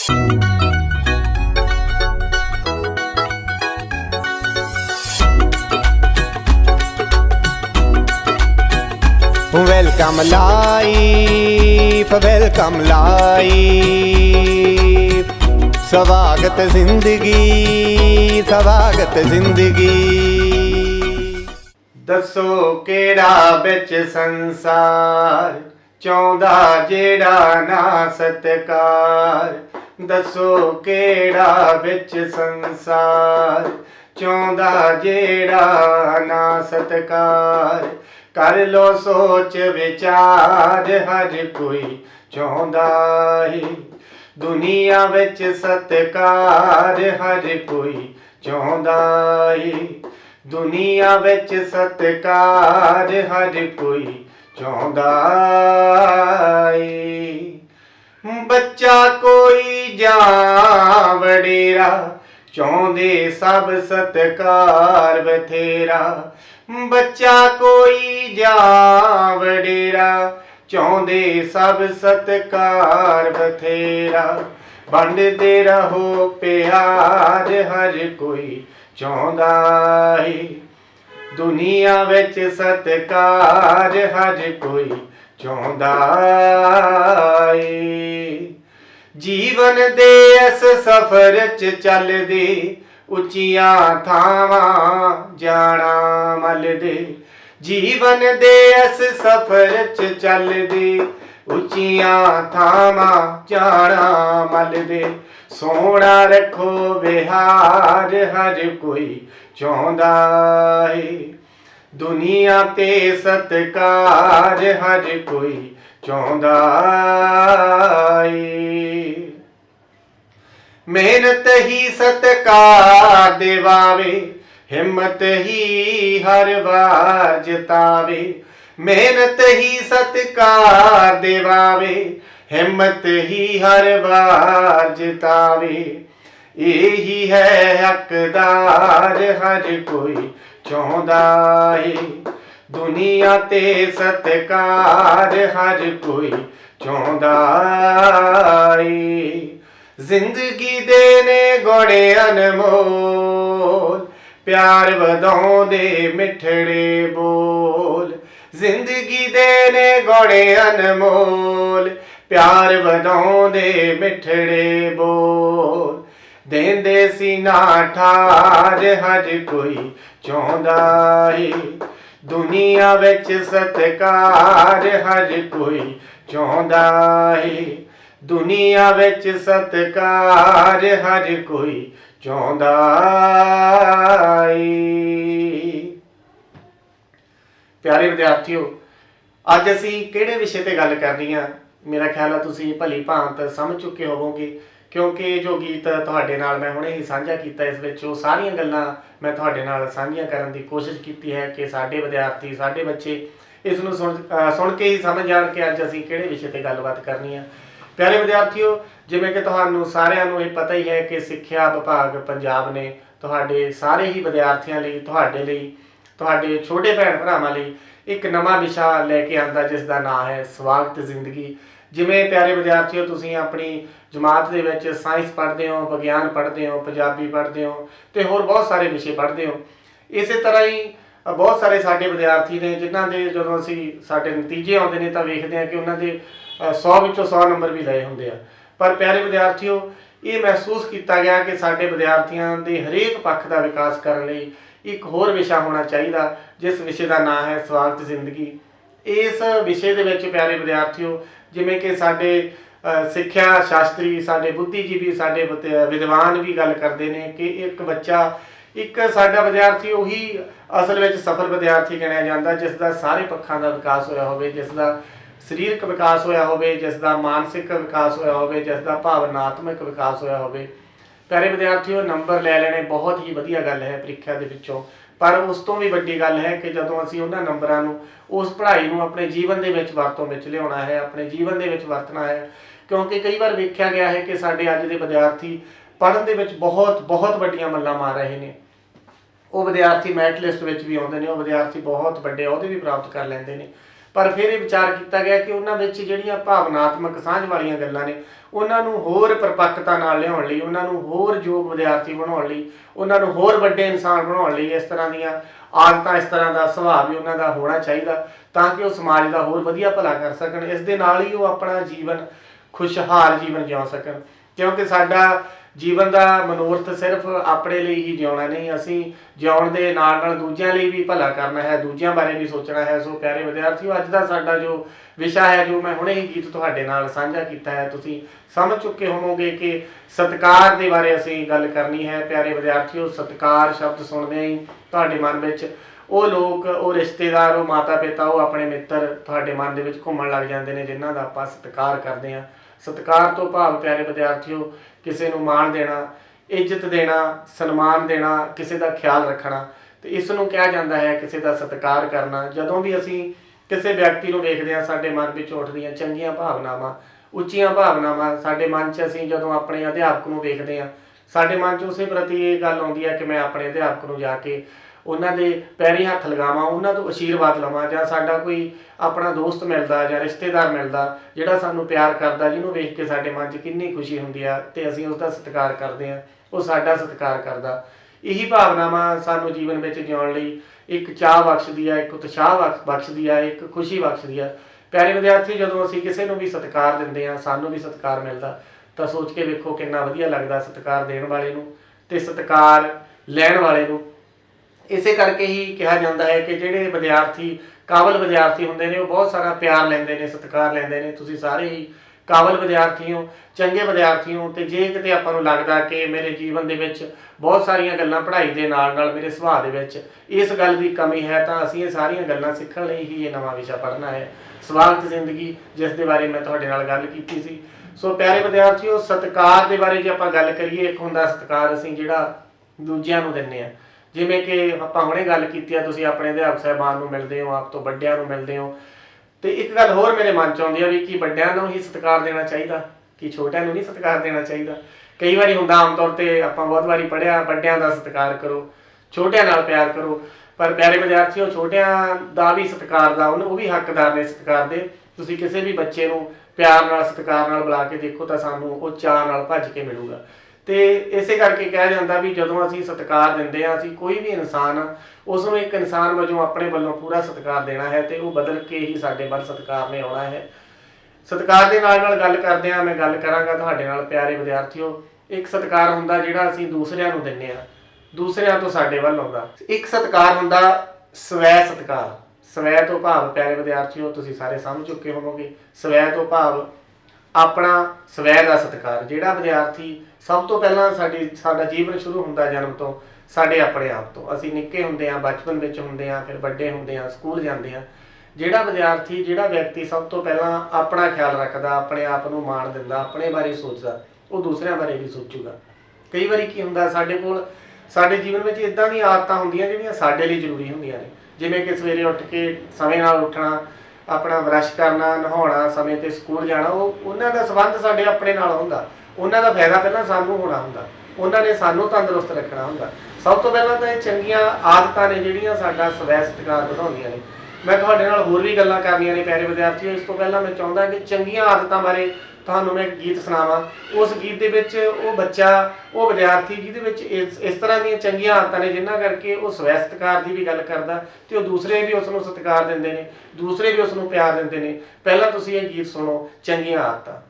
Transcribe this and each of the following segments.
Welcome life, welcome life, स्वागत जिंदगी, स्वागत जिंदगी। दसो केड़ा बिच संसार चाहुंदा जेड़ा ना सत्कार। दसो केड़ा बिच संसार चाहुंदा जेड़ा ना सत्कार। कर लो सोच विचार हर कोई चाहुंदा है दुनिया विच सत्कार। हर कोई चाहुंदा है दुनिया विच सत्कार। हर कोई चाहुंदा है। बच्चा कोई जां वडेरा चाहुंदे सब सत्कार बथेरा। बच्चा कोई जां वडेरा चाहुंदे सब सत्कार बथेरा। वंडदे रहो प्यार हर कोई चाहुंदा है दुनिया विच सत्कार। हर कोई चाहुंदा है। जीवन दे इस सफर च चलदे उच्चियां थावां जाना मलदे। जीवन दे इस सफर च चलदे उच्चियां थावां जाना मलदे। सोना रखो विहार हर कोई चाहुंदा है दुनिया ते सत्कार। हर कोई चाहुंदा है। मेहनत ही सत्कार दिवावे हिम्मत ही हर बार जितावे। मेहनत ही सत्कार दिवावे हिम्मत ही हर बार जितावे। यही है हकदार हर कोई चाहुंदा है दुनिया ते सत्कार। हर कोई चाहुंदा है। जिंदगी देने गुणे अनमोल प्यार वधाउंदे मिठड़े बोल। जिंदगी देने गुणे अनमोल प्यार वधाउंदे मिठड़े बोल। देंदे सीना ठार हर कोई चाहुंदा है दुनिया विच सत्कार। हर कोई चाहुंदा है दुनिया विच सत्कार। हर कोई चाहुंदा है। प्यारे विद्यार्थियों, अज असी किहड़े विषय ते गल करनी आ मेरा ख्याल है तुसीं भली भांत समझ चुके होवोगे क्योंकि जो गीत तुहाडे नाल मैं हुणे ही साझा कीता इस विच वो सारियां गल्लां मैं तुहाडे नाल साझीआं करन दी कोशिश कीती है कि साडे विद्यार्थी साडे बच्चे इस नूं सुण के ही समझ जाण कि अज असी किहड़े विषय ते गलबात करनी है। प्यारे विद्यार्थियों, जिवें कि तुहानूं सारिआं नूं पता ही है कि सिੱਖਿਆ विभाग पंजाब ने तुहाडे सारे ही विद्यार्थियों लई तुहाडे लई तुहाडे छोटे भैण भरावां लई एक नवां विशा लैके आंदा जिसका नाम है स्वागत जिंदगी। जिवें प्यारे विद्यार्थियों तुसीं अपनी जमात दे विच साइंस पढ़ते हो, विज्ञान पढ़ते हो, पंजाबी पढ़ते हो तो होर बहुत सारे विषय पढ़ते हो। इस तरह ही बहुत सारे साडे विद्यार्थी ने जिन्हां दे जदों असीं साडे नतीजे आउंदे ने तां वेखदे हां कि उन्हां दे 100 विचों 100 नंबर भी लए हुंदे आ। पर प्यारे विद्यार्थियों, ये महसूस किया गया कि साडे विद्यार्थियों के हरेक पक्ष का विकास करने लई एक होर विषा होना चाहिए जिस विषय का नाम है स्वागत जिंदगी। इस विषय दे विच प्यारे विद्यार्थियों जिवें कि साडे सिੱਖਿਆ शास्त्री साडे बुद्धिजीवी साडे विद्वान भी गल करते हैं कि एक बच्चा एक साडा विद्यार्थी उही असल में सफल विद्यार्थी गिणिया जाता जिसका सारे पक्षों का विकास होया होवे, जिसका सरीरक विकास होया होवे, जिसका मानसिक विकास होया होवे, जिसका भावनात्मक विकास होया होवे। प्यारे विद्यार्थियों, नंबर लै लेने बहुत ही वधिया गल है प्रीखिया दे विचों, पर उस तो भी वड्डी गल है कि जदों असीं उन्हां नंबरां नूं उस पढ़ाई नूं अपने जीवन दे विच वरतों विच लिआउणा है, अपने जीवन दे विच वरतना है। क्योंकि कई बार वेख्या गया है कि साडे अज दे विद्यार्थी पढ़न दे विच बहुत बहुत वड्डियां मल्लां मार रहे हैं। वो विद्यार्थी मैरिट लिस्ट विच भी आउंदे ने, वो विद्यार्थी बहुत वड्डे अहुदे भी प्राप्त कर लैंदे ने, ਪਰ ਫਿਰ ਇਹ ਵਿਚਾਰ ਕੀਤਾ ਗਿਆ ਕਿ ਉਹਨਾਂ ਵਿੱਚ ਜਿਹੜੀਆਂ ਭਾਵਨਾਤਮਕ ਸਾਂਝ ਵਾਲੀਆਂ ਗੱਲਾਂ ਨੇ ਉਹਨਾਂ ਨੂੰ ਹੋਰ ਪਰਪੱਕਤਾ ਨਾਲ ਲਿਆਉਣ ਲਈ, ਉਹਨਾਂ ਨੂੰ ਹੋਰ ਯੋਗ ਵਿਦਿਆਰਥੀ ਬਣਾਉਣ ਲਈ, ਉਹਨਾਂ ਨੂੰ ਹੋਰ ਵੱਡੇ ਇਨਸਾਨ ਬਣਾਉਣ ਲਈ ਇਸ ਤਰ੍ਹਾਂ ਦੀਆਂ ਆਦਤਾਂ, ਇਸ ਤਰ੍ਹਾਂ ਦਾ ਸੁਭਾਅ ਵੀ ਉਹਨਾਂ ਦਾ ਹੋਣਾ ਚਾਹੀਦਾ ਤਾਂ ਕਿ ਉਹ ਸਮਾਜ ਦਾ ਹੋਰ ਵਧੀਆ ਭਲਾ ਕਰ ਸਕਣ। ਇਸ ਦੇ ਨਾਲ ਹੀ ਉਹ ਆਪਣਾ ਜੀਵਨ ਖੁਸ਼ਹਾਲ ਜੀਵਨ ਜਿਉ ਸਕਣ, ਕਿਉਂਕਿ ਸਾਡਾ ਜੀਵਨ ਦਾ ਮਨੋਰਥ ਸਿਰਫ ਆਪਣੇ ਲਈ ਹੀ ਜਿਉਣਾ ਨਹੀਂ, ਅਸੀਂ ਜਿਉਣ ਦੇ ਨਾਲ ਨਾਲ ਦੂਜਿਆਂ ਲਈ ਵੀ ਭਲਾ ਕਰਨਾ ਹੈ, ਦੂਜਿਆਂ ਬਾਰੇ ਵੀ ਸੋਚਣਾ ਹੈ। ਸੋ ਪਿਆਰੇ ਵਿਦਿਆਰਥੀਓ, ਅੱਜ ਦਾ ਸਾਡਾ ਜੋ ਵਿਸ਼ਾ ਹੈ, ਜੋ ਮੈਂ ਹੁਣੇ ਹੀ ਗੀਤ ਤੁਹਾਡੇ ਨਾਲ ਸਾਂਝਾ ਕੀਤਾ ਹੈ, ਤੁਸੀਂ ਸਮਝ ਚੁੱਕੇ ਹੋਵੋਗੇ ਕਿ ਸਤਿਕਾਰ ਦੇ ਬਾਰੇ ਅਸੀਂ ਗੱਲ ਕਰਨੀ ਹੈ। ਪਿਆਰੇ ਵਿਦਿਆਰਥੀਓ, ਸਤਿਕਾਰ ਸ਼ਬਦ ਸੁਣਦਿਆਂ ਹੀ ਤੁਹਾਡੇ ਮਨ ਵਿੱਚ ਉਹ ਲੋਕ, ਉਹ ਰਿਸ਼ਤੇਦਾਰ, ਉਹ ਮਾਤਾ ਪਿਤਾ, ਉਹ ਆਪਣੇ ਮਿੱਤਰ ਤੁਹਾਡੇ ਮਨ ਦੇ ਵਿੱਚ ਘੁੰਮਣ ਲੱਗ ਜਾਂਦੇ ਨੇ ਜਿਨ੍ਹਾਂ ਦਾ ਆਪਾਂ ਸਤਿਕਾਰ ਕਰਦੇ ਹਾਂ। ਸਤਿਕਾਰ ਤੋਂ ਭਾਵ ਪਿਆਰੇ ਵਿਦਿਆਰਥੀਓ ਕਿਸੇ ਨੂੰ ਮਾਣ ਦੇਣਾ, ਇੱਜ਼ਤ ਦੇਣਾ, ਸਨਮਾਨ ਦੇਣਾ, ਕਿਸੇ ਦਾ ਖਿਆਲ ਰੱਖਣਾ, ਤੇ ਇਸ ਨੂੰ ਕਿਹਾ ਜਾਂਦਾ ਹੈ ਕਿਸੇ ਦਾ ਸਤਿਕਾਰ ਕਰਨਾ। ਜਦੋਂ ਵੀ ਅਸੀਂ ਕਿਸੇ ਵਿਅਕਤੀ ਨੂੰ ਵੇਖਦੇ ਹਾਂ ਸਾਡੇ ਮਨ ਵਿੱਚ ਉੱਠਦੀਆਂ ਚੰਗੀਆਂ ਭਾਵਨਾਵਾਂ, ਉੱਚੀਆਂ ਭਾਵਨਾਵਾਂ ਸਾਡੇ ਮਨ 'ਚ, ਅਸੀਂ ਜਦੋਂ ਆਪਣੇ ਅਧਿਆਪਕ ਨੂੰ ਵੇਖਦੇ ਹਾਂ ਸਾਡੇ ਮਨ 'ਚ ਉਸੇ ਪ੍ਰਤੀ ਇਹ ਗੱਲ ਆਉਂਦੀ ਹੈ ਕਿ ਮੈਂ ਆਪਣੇ ਅਧਿਆਪਕ ਨੂੰ ਜਾ ਕੇ ਉਹਨਾਂ ਦੇ ਪੈਰੀਂ ਹੱਥ ਲਗਾਵਾਂ, ਉਹਨਾਂ ਤੋਂ ਆਸ਼ੀਰਵਾਦ ਲਵਾਂ। ਜਾਂ ਸਾਡਾ ਕੋਈ ਆਪਣਾ ਦੋਸਤ ਮਿਲਦਾ ਜਾਂ ਰਿਸ਼ਤੇਦਾਰ ਮਿਲਦਾ ਜਿਹੜਾ ਸਾਨੂੰ ਪਿਆਰ ਕਰਦਾ, ਜਿਹਨੂੰ ਵੇਖ ਕੇ ਸਾਡੇ ਮਨ 'ਚ ਕਿੰਨੀ ਖੁਸ਼ੀ ਹੁੰਦੀ ਆ ਤੇ ਅਸੀਂ ਉਸ ਦਾ ਸਤਿਕਾਰ ਕਰਦੇ ਹਾਂ, ਉਹ ਸਾਡਾ ਸਤਿਕਾਰ ਕਰਦਾ। ਇਹੀ ਭਾਵਨਾਵਾਂ ਸਾਨੂੰ ਜੀਵਨ ਵਿੱਚ ਜਿਉਣ ਲਈ ਇੱਕ ਚਾਹ ਬਖਸ਼ਦੀ ਆ, ਇੱਕ ਉਤਸ਼ਾਹ ਬਖਸ਼ਦੀ ਆ, ਇੱਕ ਖੁਸ਼ੀ ਬਖਸ਼ਦੀ ਆ। ਪਿਆਰੇ ਵਿਦਿਆਰਥੀ, ਜਦੋਂ ਅਸੀਂ ਕਿਸੇ ਨੂੰ ਵੀ ਸਤਿਕਾਰ ਦਿੰਦੇ ਹਾਂ, ਸਾਨੂੰ ਵੀ ਸਤਿਕਾਰ ਮਿਲਦਾ, ਤਾਂ ਸੋਚ ਕੇ ਵੇਖੋ ਕਿੰਨਾ ਵਧੀਆ ਲੱਗਦਾ ਸਤਿਕਾਰ ਦੇਣ ਵਾਲੇ ਨੂੰ ਤੇ ਸਤਿਕਾਰ ਲੈਣ ਵਾਲੇ ਨੂੰ। ਇਸੇ ਕਰਕੇ ਹੀ ਕਿਹਾ ਜਾਂਦਾ ਹੈ ਕਿ ਜਿਹੜੇ ਵਿਦਿਆਰਥੀ ਕਾਬਲ ਵਿਦਿਆਰਥੀ ਹੁੰਦੇ ਨੇ ਉਹ ਬਹੁਤ ਸਾਰਾ ਪਿਆਰ ਲੈਂਦੇ ਨੇ, ਸਤਿਕਾਰ ਲੈਂਦੇ ਨੇ। ਤੁਸੀਂ ਸਾਰੇ ਹੀ ਕਾਬਲ ਵਿਦਿਆਰਥੀ ਹੋ, ਚੰਗੇ ਵਿਦਿਆਰਥੀ ਹੋ, ਤੇ ਜੇ ਕਿਤੇ ਆਪਾਂ ਨੂੰ ਲੱਗਦਾ ਕਿ ਮੇਰੇ ਜੀਵਨ ਦੇ ਵਿੱਚ ਬਹੁਤ ਸਾਰੀਆਂ ਗੱਲਾਂ ਪੜ੍ਹਾਈ ਦੇ ਨਾਲ ਨਾਲ ਮੇਰੇ ਸੁਭਾਅ ਦੇ ਵਿੱਚ ਇਸ ਗੱਲ ਦੀ ਕਮੀ ਹੈ, ਤਾਂ ਅਸੀਂ ਇਹ ਸਾਰੀਆਂ ਗੱਲਾਂ ਸਿੱਖਣ ਲਈ ਹੀ ਇਹ ਨਵਾਂ ਵਿਸ਼ਾ ਪੜ੍ਹਨਾ ਹੈ, ਸਵਾਗਤ ਜ਼ਿੰਦਗੀ, ਜਿਸ ਦੇ ਬਾਰੇ ਮੈਂ ਤੁਹਾਡੇ ਨਾਲ ਗੱਲ ਕੀਤੀ ਸੀ। ਸੋ ਪਿਆਰੇ ਵਿਦਿਆਰਥੀਓ, ਸਤਿਕਾਰ ਦੇ ਬਾਰੇ ਜੇ ਆਪਾਂ ਗੱਲ ਕਰੀਏ, ਇੱਕ ਹੁੰਦਾ ਸਤਿਕਾਰ ਅਸੀਂ ਜਿਹੜਾ ਦੂਜਿਆਂ ਨੂੰ ਦਿੰਦੇ ਹਾਂ, ਜਿਵੇਂ ਕਿ ਆਪਾਂ ਹੁਣੇ ਗੱਲ ਕੀਤੀ ਆ, ਤੁਸੀਂ ਆਪਣੇ ਅਧਿਆਪਕ ਸਾਹਿਬਾਨ ਨੂੰ ਮਿਲਦੇ ਹੋ, ਆਪ ਤੋਂ ਵੱਡਿਆਂ ਨੂੰ ਮਿਲਦੇ ਹੋ, ਤੇ ਇੱਕ ਗੱਲ ਹੋਰ ਮੇਰੇ ਮਨ 'ਚ ਆਉਂਦੀ ਆ ਵੀ ਕੀ ਵੱਡਿਆਂ ਨੂੰ ਹੀ ਸਤਿਕਾਰ ਦੇਣਾ ਚਾਹੀਦਾ, ਕਿ ਛੋਟਿਆਂ ਨੂੰ ਨਹੀਂ ਸਤਿਕਾਰ ਦੇਣਾ ਚਾਹੀਦਾ? ਕਈ ਵਾਰੀ ਹੁੰਦਾ, ਆਮ ਤੌਰ 'ਤੇ ਆਪਾਂ ਬਹੁਤ ਵਾਰੀ ਪੜ੍ਹਿਆ ਵੱਡਿਆਂ ਦਾ ਸਤਿਕਾਰ ਕਰੋ, ਛੋਟਿਆਂ ਨਾਲ ਪਿਆਰ ਕਰੋ, ਪਰ ਪਿਆਰੇ ਵਿਦਿਆਰਥੀਓ ਛੋਟਿਆਂ ਦਾ ਵੀ ਸਤਿਕਾਰ ਦਾ ਉਹ ਵੀ ਹੱਕਦਾਰ ਨੇ ਸਤਿਕਾਰ ਦੇ। ਤੁਸੀਂ ਕਿਸੇ ਵੀ ਬੱਚੇ ਨੂੰ ਪਿਆਰ ਨਾਲ ਸਤਿਕਾਰ ਨਾਲ ਬੁਲਾ ਕੇ ਦੇਖੋ ਤਾਂ ਸਾਨੂੰ ਉਹ ਚਾਅ ਨਾਲ ਭੱਜ ਕੇ ਮਿਲੂਗਾ। ਤੇ ਇਸੇ ਕਰਕੇ ਕਿਹਾ ਜਾਂਦਾ ਵੀ ਜਦੋਂ ਅਸੀਂ ਸਤਿਕਾਰ ਦਿੰਦੇ ਹਾਂ, ਅਸੀਂ ਕੋਈ ਵੀ ਇਨਸਾਨ ਉਸ ਨੂੰ ਇੱਕ ਇਨਸਾਨ ਵਜੋਂ ਆਪਣੇ ਵੱਲੋਂ ਪੂਰਾ ਸਤਿਕਾਰ ਦੇਣਾ ਹੈ ਤੇ ਉਹ ਬਦਲ ਕੇ ਹੀ ਸਾਡੇ ਵੱਲ ਸਤਿਕਾਰ ਨੇ ਆਉਣਾ ਹੈ। ਸਤਿਕਾਰ ਦੇ ਨਾਲ ਨਾਲ ਗੱਲ ਕਰਦੇ ਹਾਂ, ਮੈਂ ਗੱਲ ਕਰਾਂਗਾ ਤੁਹਾਡੇ ਨਾਲ ਪਿਆਰੇ ਵਿਦਿਆਰਥੀਓ, ਇੱਕ ਸਤਿਕਾਰ ਹੁੰਦਾ ਜਿਹੜਾ ਅਸੀਂ ਦੂਸਰਿਆਂ ਨੂੰ ਦਿੰਦੇ ਹਾਂ, ਦੂਸਰਿਆਂ ਤੋਂ ਸਾਡੇ ਵੱਲ ਆਉਂਦਾ। ਇੱਕ ਸਤਿਕਾਰ ਹੁੰਦਾ ਸਵੈ ਸਤਿਕਾਰ। ਸਵੈ ਤੋਂ ਭਾਵ ਪਿਆਰੇ ਵਿਦਿਆਰਥੀਓ ਤੁਸੀਂ ਸਾਰੇ ਸਮਝ ਚੁੱਕੇ ਹੋਵੋਗੇ, ਸਵੈ ਤੋਂ ਭਾਵ ਆਪਣਾ ਸਵੈ ਦਾ ਸਤਿਕਾਰ। ਜਿਹੜਾ ਵਿਦਿਆਰਥੀ ਸਭ ਤੋਂ ਪਹਿਲਾਂ ਸਾਡਾ ਜੀਵਨ ਸ਼ੁਰੂ ਹੁੰਦਾ ਜਨਮ ਤੋਂ ਸਾਡੇ ਆਪਣੇ ਆਪ ਤੋਂ। ਅਸੀਂ ਨਿੱਕੇ ਹੁੰਦੇ ਹਾਂ, ਬਚਪਨ ਵਿੱਚ ਹੁੰਦੇ ਹਾਂ, ਫਿਰ ਵੱਡੇ ਹੁੰਦੇ ਹਾਂ, ਸਕੂਲ ਜਾਂਦੇ ਹਾਂ। ਜਿਹੜਾ ਵਿਦਿਆਰਥੀ, ਜਿਹੜਾ ਵਿਅਕਤੀ ਸਭ ਤੋਂ ਪਹਿਲਾਂ ਆਪਣਾ ਖਿਆਲ ਰੱਖਦਾ, ਆਪਣੇ ਆਪ ਨੂੰ ਮਾਣ ਦਿੰਦਾ, ਆਪਣੇ ਬਾਰੇ ਸੋਚਦਾ, ਉਹ ਦੂਸਰਿਆਂ ਬਾਰੇ ਵੀ ਸੋਚੂਗਾ। ਕਈ ਵਾਰੀ ਕੀ ਹੁੰਦਾ, ਸਾਡੇ ਕੋਲ ਸਾਡੇ ਜੀਵਨ ਵਿੱਚ ਇੱਦਾਂ ਦੀਆਂ ਆਦਤਾਂ ਹੁੰਦੀਆਂ ਜਿਹੜੀਆਂ ਸਾਡੇ ਲਈ ਜ਼ਰੂਰੀ ਹੁੰਦੀਆਂ ਨੇ, ਜਿਵੇਂ ਕਿ ਸਵੇਰੇ ਉੱਠ ਕੇ ਸਮੇਂ ਨਾਲ ਉੱਠਣਾ, ਆਪਣਾ ਬਰੱਸ਼ ਕਰਨਾ, ਨਹਾਉਣਾ, ਸਮੇਂ 'ਤੇ ਸਕੂਲ ਜਾਣਾ। ਉਹਨਾਂ ਦਾ ਸੰਬੰਧ ਸਾਡੇ ਆਪਣੇ ਨਾਲ ਹੁੰਦਾ, ਉਹਨਾਂ ਦਾ ਫਾਇਦਾ ਪਹਿਲਾਂ ਸਾਨੂੰ ਹੋਣਾ ਹੁੰਦਾ, ਉਹਨਾਂ ਨੇ ਸਾਨੂੰ ਤੰਦਰੁਸਤ ਰੱਖਣਾ ਹੁੰਦਾ। ਸਭ ਤੋਂ ਪਹਿਲਾਂ ਤਾਂ ਇਹ ਚੰਗੀਆਂ ਆਦਤਾਂ ਨੇ ਜਿਹੜੀਆਂ ਸਾਡਾ ਸਵੈ ਸਤਿਕਾਰ ਵਧਾਉਂਦੀਆਂ ਨੇ। ਮੈਂ ਤੁਹਾਡੇ ਨਾਲ ਹੋਰ ਵੀ ਗੱਲਾਂ ਕਰਨੀਆਂ ਨੇ ਪਿਆਰੇ ਵਿਦਿਆਰਥੀਓ। ਇਸ ਤੋਂ ਪਹਿਲਾਂ ਮੈਂ ਚਾਹੁੰਦਾ ਕਿ ਚੰਗੀਆਂ ਆਦਤਾਂ ਬਾਰੇ ਤੁਹਾਨੂੰ ਮੈਂ ਇੱਕ ਗੀਤ ਸੁਣਾਵਾਂ। ਉਸ ਗੀਤ ਦੇ ਵਿੱਚ ਉਹ ਬੱਚਾ, ਉਹ ਵਿਦਿਆਰਥੀ ਜਿਹਦੇ ਵਿੱਚ ਇਸ ਤਰ੍ਹਾਂ ਦੀਆਂ ਚੰਗੀਆਂ ਆਦਤਾਂ ਨੇ ਜਿਨ੍ਹਾਂ ਕਰਕੇ ਉਹ ਸਵੈ ਸਤਿਕਾਰ ਦੀ ਵੀ ਗੱਲ ਕਰਦਾ ਤੇ ਉਹ ਦੂਸਰੇ ਵੀ ਉਸ ਨੂੰ ਸਤਿਕਾਰ ਦਿੰਦੇ ਨੇ, ਦੂਸਰੇ ਵੀ ਉਸ ਨੂੰ ਪਿਆਰ ਦਿੰਦੇ ਨੇ। ਪਹਿਲਾਂ ਤੁਸੀਂ ਇਹ ਗੀਤ ਸੁਣੋ, ਚੰਗੀਆਂ ਆਦਤਾਂ।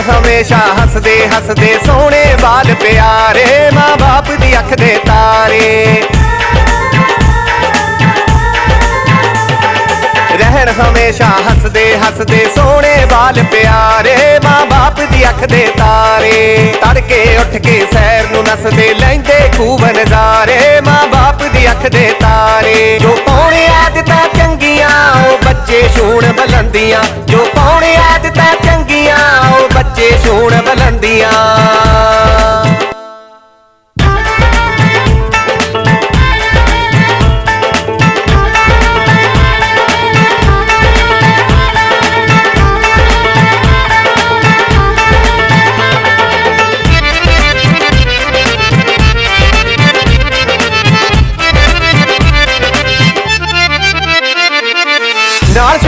हमेशा हसदे हसदे सोने बाल प्यारे, माँ बाप दी अख दे तारे। रहन हमेशा हसदे हसदे सोने बाल प्यारे, माँ बाप दी अख दे तारे। तड़के उठ के सैर नू नसदे लैंदे खूब नज़ारे, माँ बाप दी अख दे तारे। जो पौने आदतां चंगियां ओ बच्चे छूण बुलंदियां, जो पौने आदतां चंगियां ओ बच्चे छूण बुलंदियां।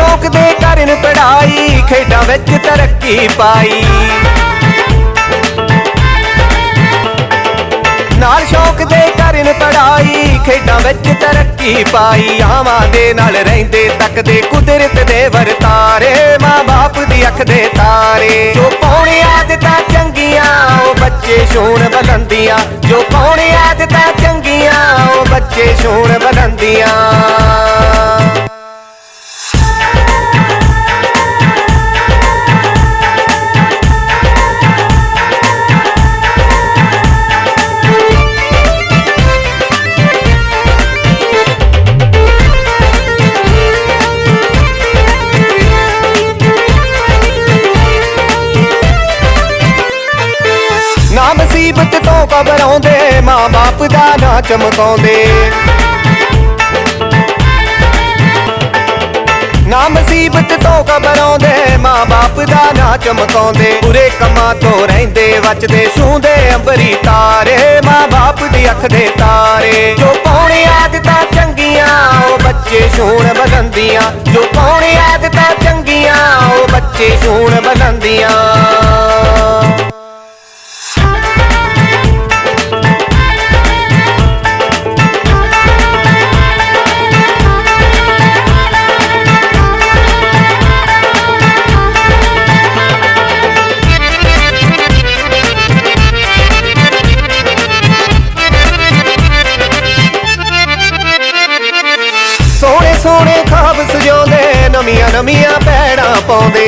ਸ਼ੌਕ ਦੇ ਕਰਨ ਪੜ੍ਹਾਈ ਖੇਡਾਂ ਵਿੱਚ ਤਰੱਕੀ ਪਾਈ ਨਾਲ ਸ਼ੌਕ ਦੇ ਕਰਨ ਪੜ੍ਹਾਈ ਖੇਡਾਂ ਵਿੱਚ ਤਰੱਕੀ ਪਾਈ ਆਵਾਂ ਦੇ ਨਾਲ ਰਹਿੰਦੇ ਤੱਕਦੇ ਕੁਦਰਤ ਦੇ ਵਰਤਾਰੇ ਮਾਂ ਬਾਪ ਦੀ ਅੱਖ ਦੇ ਤਾਰੇ ਜੋ ਪਾਉਣੇ ਆਦਤਾਂ ਚੰਗੀਆਂ ਉਹ ਬੱਚੇ ਛੂਣ ਬੁਲੰਦੀਆਂ ਜੋ ਪਾਉਣੇ ਆਦਤਾਂ ਚੰਗੀਆਂ ਉਹ ਬੱਚੇ ਛੂਣ ਬੁਲੰਦੀਆਂ ਨਾ ਮੁਸੀਬਤ ਤੋਂ ਘਬਰਾਉਂਦੇ ਮਾਂ ਬਾਪ ਦਾ ਨਾਂ ਚਮਕਾਉਂਦੇ ਨਾ ਮੁਸੀਬਤ ਤੋਂ ਘਬਰਾਉਂਦੇ ਮਾਂ ਬਾਪ ਦਾ ਨਾਂ ਚਮਕਾਉਂਦੇ ਬੁਰੇ ਕੰਮਾਂ ਤੋਂ ਰਹਿੰਦੇ ਬਚਦੇ ਛੂੰਦੇ ਅੰਬਰੀ ਤਾਰੇ ਮਾਂ ਬਾਪ ਦੀ ਅੱਖ ਦੇ ਤਾਰੇ ਜੋ ਪਾਉਣੇ ਆਦਤਾਂ ਚੰਗੀਆਂ ਉਹ ਬੱਚੇ ਛੂਣ ਬੁਲੰਦੀਆਂ ਜੋ ਪਾਉਣੇ ਆਦਤਾਂ ਚੰਗੀਆਂ ਉਹ ਬੱਚੇ ਛੂਣ ਬੁਲੰਦੀਆਂ ਸੋਹਣੇ ਸੋਹਣੇ ਖਾਬ ਸਜਾਉਂਦੇ ਨਵੀਆਂ ਨਵੀਆਂ ਪੈੜਾਂ ਪਾਉਂਦੇ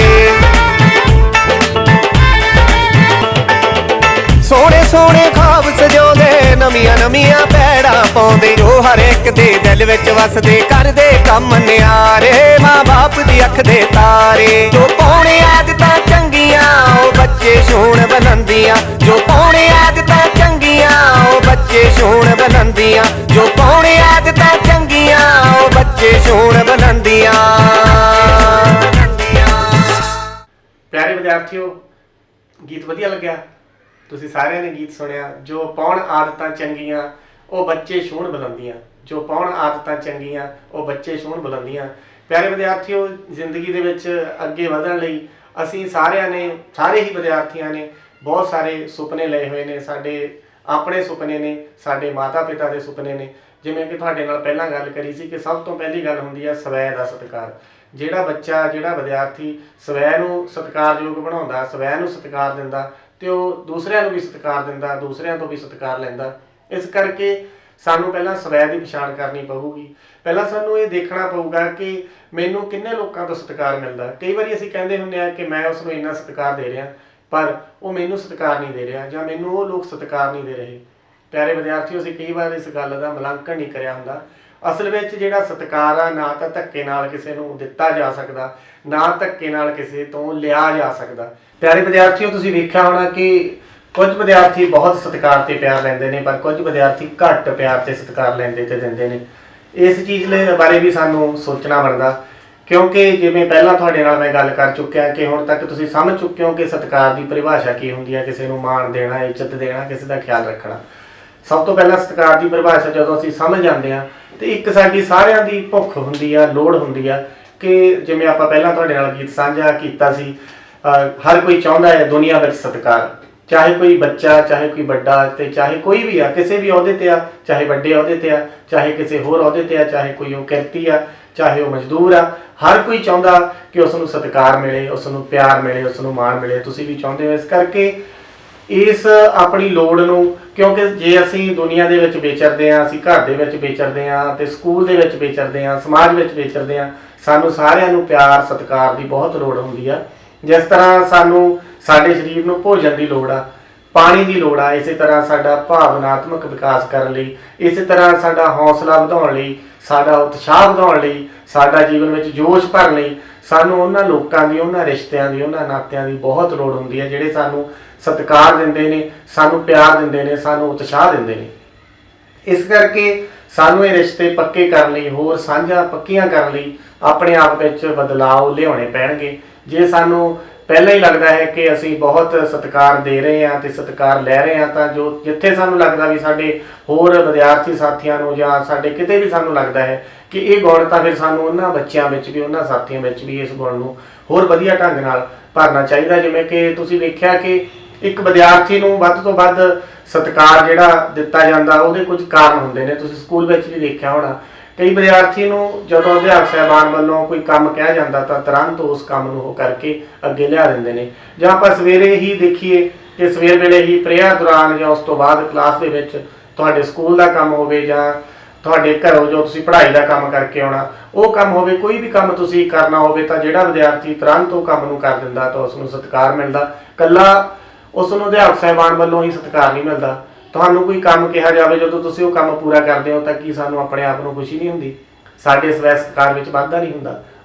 ਸੋਹਣੇ ਸੋਹਣੇ ਖਾਬ ਸਜਾਉਂਦੇ ਨਵੀਆਂ ਨਵੀਆਂ ਪੈੜਾਂ ਪਾਉਂਦੇ ਜੋ ਹਰ ਇੱਕ ਦੇ ਦਿਲ ਵਿੱਚ ਵਸਦੇ ਕਰਦੇ ਕੰਮ ਨਿਆਰੇ ਮਾਂ ਬਾਪ ਦੀ ਅੱਖ ਦੇ ਤਾਰੇ ਜੋ ਪਾਉਣੇ ਆਦਤਾਂ ਚੰਗੀਆਂ ਉਹ ਬੱਚੇ ਛੂਣ ਬੁਲੰਦੀਆਂ ਜੋ ਪਾਉਣੇ ਆਦਤਾਂ ਚੰਗੀਆਂ ਉਹ ਬੱਚੇ ਛੂਣ ਬੁਲੰਦੀਆਂ ਜੋ ਪਾਉਣੇ ਆਦਤਾਂ ਚੰਗੀਆਂ ਉਹ ਬੱਚੇ ਛੂਣ ਬੁਲੰਦੀਆਂ ਪਿਆਰੇ ਵਿਦਿਆਰਥੀਓ ਗੀਤ ਵਧੀਆ ਲੱਗਿਆ ਤੁਸੀਂ ਸਾਰਿਆਂ ਨੇ ਗੀਤ ਸੁਣਿਆ ਜੋ ਪਾਉਣ ਆਦਤਾਂ ਚੰਗੀਆਂ ਉਹ ਬੱਚੇ ਛੂਣ ਬੁਲੰਦੀਆਂ ਜੋ ਪਾਉਣ ਆਦਤਾਂ ਚੰਗੀਆਂ ਉਹ ਬੱਚੇ ਛੂਣ ਬੁਲੰਦੀਆਂ ਪਿਆਰੇ ਵਿਦਿਆਰਥੀਓ ਜ਼ਿੰਦਗੀ ਦੇ ਵਿੱਚ ਅੱਗੇ ਵਧਣ ਲਈ ਅਸੀਂ ਸਾਰਿਆਂ ਨੇ ਸਾਰੇ ਹੀ ਵਿਦਿਆਰਥੀਆਂ ਨੇ ਬਹੁਤ ਸਾਰੇ ਸੁਪਨੇ ਲਏ ਹੋਏ ਨੇ ਸਾਡੇ ਆਪਣੇ ਸੁਪਨੇ ਨੇ ਸਾਡੇ ਮਾਤਾ ਪਿਤਾ ਦੇ ਸੁਪਨੇ ਨੇ ਜਿਵੇਂ ਕਿ ਤੁਹਾਡੇ ਨਾਲ ਪਹਿਲਾਂ ਗੱਲ ਕਰੀ ਸੀ ਕਿ ਸਭ ਤੋਂ ਪਹਿਲੀ ਗੱਲ ਹੁੰਦੀ ਹੈ ਸਵੈ ਦਾ ਸਤਿਕਾਰ ਜਿਹੜਾ ਬੱਚਾ ਜਿਹੜਾ ਵਿਦਿਆਰਥੀ ਸਵੈ ਨੂੰ ਸਤਿਕਾਰਯੋਗ ਬਣਾਉਂਦਾ ਸਵੈ ਨੂੰ ਸਤਿਕਾਰ ਦਿੰਦਾ ਤੇ ਉਹ ਦੂਸਰਿਆਂ ਨੂੰ ਵੀ ਸਤਿਕਾਰ ਦਿੰਦਾ ਦੂਸਰਿਆਂ ਤੋਂ ਵੀ ਸਤਿਕਾਰ ਲੈਂਦਾ ਇਸ ਕਰਕੇ ਸਾਨੂੰ ਪਹਿਲਾਂ ਸਵੈ ਦੀ ਪਛਾਣ ਕਰਨੀ ਪਊਗੀ ਪਹਿਲਾਂ ਸਾਨੂੰ ਇਹ ਦੇਖਣਾ ਪਊਗਾ ਕਿ ਮੈਨੂੰ ਕਿੰਨੇ ਲੋਕਾਂ ਤੋਂ ਸਤਿਕਾਰ ਮਿਲਦਾ ਕਈ ਵਾਰੀ ਅਸੀਂ ਕਹਿੰਦੇ ਹੁੰਦੇ ਆ ਕਿ ਮੈਂ ਉਸ ਨੂੰ ਇੰਨਾ ਸਤਿਕਾਰ ਦੇ ਰਿਹਾ ਪਰ ਉਹ ਮੈਨੂੰ ਸਤਿਕਾਰ ਨਹੀਂ ਦੇ ਰਿਹਾ ਜਾਂ ਮੈਨੂੰ ਉਹ ਲੋਕ ਸਤਿਕਾਰ ਨਹੀਂ ਦੇ ਰਹੇ ਪਿਆਰੇ ਵਿਦਿਆਰਥੀਓ ਅਸੀਂ ਕਈ ਵਾਰ ਇਸ ਗੱਲ ਦਾ ਮੁਲਾਂਕਣ ਨਹੀਂ ਕਰਿਆ ਹੁੰਦਾ ਅਸਲ ਵਿੱਚ ਜਿਹੜਾ ਸਤਿਕਾਰ ਆ ਨਾ ਤਾਂ ਧੱਕੇ ਨਾਲ ਕਿਸੇ ਨੂੰ ਦਿੱਤਾ ਜਾ ਸਕਦਾ ਨਾ ਧੱਕੇ ਨਾਲ ਕਿਸੇ ਤੋਂ ਲਿਆ ਜਾ ਸਕਦਾ ਪਿਆਰੇ ਵਿਦਿਆਰਥੀਓ ਤੁਸੀਂ ਵੇਖਿਆ ਹੋਣਾ ਕਿ ਕੁਝ ਵਿਦਿਆਰਥੀ ਬਹੁਤ ਸਤਿਕਾਰ ਤੇ ਪਿਆਰ ਲੈਂਦੇ ਨੇ ਪਰ ਕੁਝ ਵਿਦਿਆਰਥੀ ਘੱਟ ਪਿਆਰ ਤੇ ਸਤਿਕਾਰ ਲੈਂਦੇ ਤੇ ਦਿੰਦੇ ਨੇ ਇਸ ਚੀਜ਼ ਦੇ ਬਾਰੇ ਵੀ ਸਾਨੂੰ ਸੋਚਣਾ ਬਣਦਾ ਕਿਉਂਕਿ ਜਿਵੇਂ ਪਹਿਲਾਂ ਤੁਹਾਡੇ ਨਾਲ ਮੈਂ ਗੱਲ ਕਰ ਚੁੱਕਿਆ ਕਿ ਹੁਣ ਤੱਕ ਤੁਸੀਂ ਸਮਝ ਚੁੱਕੇ ਹੋ ਕਿ ਸਤਿਕਾਰ ਦੀ ਪਰਿਭਾਸ਼ਾ ਕੀ ਹੁੰਦੀ ਹੈ ਕਿਸੇ ਨੂੰ ਮਾਣ ਦੇਣਾ ਇੱਜ਼ਤ ਦੇਣਾ ਕਿਸੇ ਦਾ ਖਿਆਲ ਰੱਖਣਾ ਸਭ ਤੋਂ ਪਹਿਲਾਂ ਸਤਿਕਾਰ ਦੀ ਪਰਿਭਾਸ਼ਾ ਜਦੋਂ ਅਸੀਂ ਸਮਝ ਜਾਂਦੇ ਹਾਂ ਤੇ ਇੱਕ ਸਾਡੀ ਸਾਰਿਆਂ ਦੀ ਭੁੱਖ ਹੁੰਦੀ ਆ ਲੋੜ ਹੁੰਦੀ ਆ ਕਿ ਜਿਵੇਂ ਆਪਾਂ ਪਹਿਲਾਂ ਤੁਹਾਡੇ ਨਾਲ ਗੀਤ ਸਾਂਝਾ ਕੀਤਾ ਸੀ ਹਰ ਕੋਈ ਚਾਹੁੰਦਾ ਹੈ ਦੁਨੀਆ ਵਿੱਚ ਸਤਿਕਾਰ ਚਾਹੇ ਕੋਈ ਬੱਚਾ ਚਾਹੇ ਕੋਈ ਵੱਡਾ ਤੇ ਚਾਹੇ ਕੋਈ ਵੀ ਆ ਕਿਸੇ ਵੀ ਅਹੁਦੇ ਤੇ ਆ ਚਾਹੇ ਵੱਡੇ ਅਹੁਦੇ ਤੇ ਆ ਚਾਹੇ ਕਿਸੇ ਹੋਰ ਅਹੁਦੇ ਤੇ ਆ ਚਾਹੇ ਕੋਈ ਉਹ ਕਿਰਤੀ ਆ ਚਾਹੇ ਉਹ ਮਜ਼ਦੂਰ ਆ ਹਰ ਕੋਈ ਚਾਹੁੰਦਾ ਕਿ ਉਸ ਨੂੰ ਸਤਿਕਾਰ ਮਿਲੇ ਉਸ ਨੂੰ ਪਿਆਰ ਮਿਲੇ ਉਸ ਨੂੰ ਮਾਣ ਮਿਲੇ ਤੁਸੀਂ ਵੀ ਚਾਹੁੰਦੇ ਹੋ ਇਸ ਕਰਕੇ ਇਸ ਆਪਣੀ ਲੋੜ ਨੂੰ ਕਿਉਂਕਿ ਜੇ ਅਸੀਂ ਦੁਨੀਆ ਦੇ ਵਿੱਚ ਵਿਚਰਦੇ ਹਾਂ ਅਸੀਂ ਘਰ ਦੇ ਵਿੱਚ ਵਿਚਰਦੇ ਹਾਂ ਤੇ ਸਕੂਲ ਦੇ ਵਿੱਚ ਵਿਚਰਦੇ ਹਾਂ ਸਮਾਜ ਵਿੱਚ ਵਿਚਰਦੇ ਹਾਂ ਸਾਨੂੰ ਸਾਰਿਆਂ ਨੂੰ ਪਿਆਰ ਸਤਿਕਾਰ ਦੀ ਬਹੁਤ ਲੋੜ ਹੁੰਦੀ ਆ ਜਿਸ ਤਰ੍ਹਾਂ ਸਾਨੂੰ ਸਾਡੇ ਸਰੀਰ ਨੂੰ ਭੋਜਨ ਦੀ ਲੋੜ ਆ ਪਾਣੀ ਦੀ ਲੋੜ ਆ ਇਸੇ ਤਰ੍ਹਾਂ ਸਾਡਾ ਭਾਵਨਾਤਮਕ ਵਿਕਾਸ ਕਰਨ ਲਈ ਇਸੇ ਤਰ੍ਹਾਂ ਸਾਡਾ ਹੌਸਲਾ ਵਧਾਉਣ ਲਈ ਸਾਡਾ ਉਤਸ਼ਾਹ ਵਧਾਉਣ ਲਈ ਸਾਡਾ ਜੀਵਨ ਵਿੱਚ ਜੋਸ਼ ਭਰਨ ਲਈ ਸਾਨੂੰ ਉਹਨਾਂ ਲੋਕਾਂ ਦੀ ਉਹਨਾਂ ਰਿਸ਼ਤਿਆਂ ਦੀ ਉਹਨਾਂ ਨਾਤਿਆਂ ਦੀ ਬਹੁਤ ਲੋੜ ਹੁੰਦੀ ਹੈ ਜਿਹੜੇ ਸਾਨੂੰ ਸਤਿਕਾਰ ਦਿੰਦੇ ਨੇ ਸਾਨੂੰ ਪਿਆਰ ਦਿੰਦੇ ਨੇ ਸਾਨੂੰ ਉਤਸ਼ਾਹ ਦਿੰਦੇ ਨੇ ਇਸ ਕਰਕੇ ਸਾਨੂੰ ਇਹ ਰਿਸ਼ਤੇ ਪੱਕੇ ਕਰਨ ਲਈ ਹੋਰ ਸਾਂਝਾਂ ਪੱਕੀਆਂ ਕਰਨ ਲਈ ਆਪਣੇ ਆਪ ਵਿੱਚ ਬਦਲਾਅ ਲਿਆਉਣੇ ਪੈਣਗੇ ਜੇ ਸਾਨੂੰ ਪਹਿਲਾਂ ਹੀ ਲੱਗਦਾ ਹੈ ਕਿ ਅਸੀਂ ਬਹੁਤ ਸਤਿਕਾਰ ਦੇ ਰਹੇ ਹਾਂ ਤੇ ਸਤਿਕਾਰ ਲੈ ਰਹੇ ਹਾਂ, ਤਾਂ ਜੋ ਜਿੱਥੇ ਸਾਨੂੰ ਲੱਗਦਾ ਵੀ ਸਾਡੇ ਹੋਰ ਵਿਦਿਆਰਥੀ ਸਾਥੀਆਂ ਨੂੰ ਜਾਂ ਸਾਡੇ ਕਿਤੇ ਵੀ ਸਾਨੂੰ ਲੱਗਦਾ ਹੈ ਕਿ ਇਹ ਗੁਣ, ਤਾਂ ਫਿਰ ਸਾਨੂੰ ਉਹਨਾਂ ਬੱਚਿਆਂ ਵਿੱਚ ਵੀ ਉਹਨਾਂ ਸਾਥੀਆਂ ਵਿੱਚ ਵੀ ਇਸ ਗੁਣ ਨੂੰ ਹੋਰ ਵਧੀਆ ਢੰਗ ਨਾਲ ਭਰਨਾ ਚਾਹੀਦਾ। ਜਿਵੇਂ ਕਿ ਤੁਸੀਂ ਵੇਖਿਆ ਕਿ ਇੱਕ ਵਿਦਿਆਰਥੀ ਨੂੰ ਵੱਧ ਤੋਂ ਵੱਧ ਸਤਿਕਾਰ ਜਿਹੜਾ ਦਿੱਤਾ ਜਾਂਦਾ ਉਹਦੇ ਕੁਝ ਕਾਰਨ ਹੁੰਦੇ ਨੇ। ਤੁਸੀਂ ਸਕੂਲ ਵਿੱਚ ਵੀ ਦੇਖਿਆ ਹੋਣਾ, ਕਈ ਵਿਦਿਆਰਥੀ ਨੂੰ ਜਦੋਂ ਅਧਿਆਪਕ ਸਾਹਿਬਾਨ ਵੱਲੋਂ ਕੋਈ ਕੰਮ ਕਿਹਾ ਜਾਂਦਾ ਤਾਂ ਤੁਰੰਤ ਉਸ ਕੰਮ ਨੂੰ ਉਹ ਕਰਕੇ ਅੱਗੇ ਲਿਆ ਦਿੰਦੇ ਨੇ। ਜਾਂ ਆਪਾਂ ਸਵੇਰੇ ਹੀ ਦੇਖੀਏ ਕਿ ਸਵੇਰ ਵੇਲੇ ਹੀ ਪ੍ਰੇਅਰ ਦੌਰਾਨ ਜਾਂ ਉਸ ਤੋਂ ਬਾਅਦ ਕਲਾਸ ਦੇ ਵਿੱਚ ਤੁਹਾਡੇ ਸਕੂਲ ਦਾ ਕੰਮ ਹੋਵੇ ਜਾਂ ਤੁਹਾਡੇ ਘਰੋਂ ਜੋ ਤੁਸੀਂ ਪੜ੍ਹਾਈ ਦਾ ਕੰਮ ਕਰਕੇ ਆਉਣਾ ਉਹ ਕੰਮ ਹੋਵੇ, ਕੋਈ ਵੀ ਕੰਮ ਤੁਸੀਂ ਕਰਨਾ ਹੋਵੇ, ਤਾਂ ਜਿਹੜਾ ਵਿਦਿਆਰਥੀ ਤੁਰੰਤ ਉਹ ਕੰਮ ਨੂੰ ਕਰ ਦਿੰਦਾ ਤਾਂ ਉਸ ਨੂੰ ਸਤਿਕਾਰ ਮਿਲਦਾ। ਇਕੱਲਾ ਉਸ ਨੂੰ ਅਧਿਆਪਕ ਸਾਹਿਬਾਨ ਵੱਲੋਂ ਹੀ ਸਤਿਕਾਰ ਨਹੀਂ ਮਿਲਦਾ। ਤੁਹਾਨੂੰ ਕੋਈ ਕੰਮ ਕਿਹਾ ਜਾਵੇ, ਜਦੋਂ ਤੁਸੀਂ ਉਹ ਕੰਮ ਪੂਰਾ ਕਰਦੇ ਹੋ ਤਾਂ ਕੀ ਸਾਨੂੰ ਆਪਣੇ ਆਪ ਨੂੰ ਖੁਸ਼ੀ ਨਹੀਂ ਹੁੰਦੀ? ਸਾਡੇ ਸਵੈ ਸਤਿਕਾਰ ਵਿੱਚ ਵਾਧਾ ਨਹੀਂ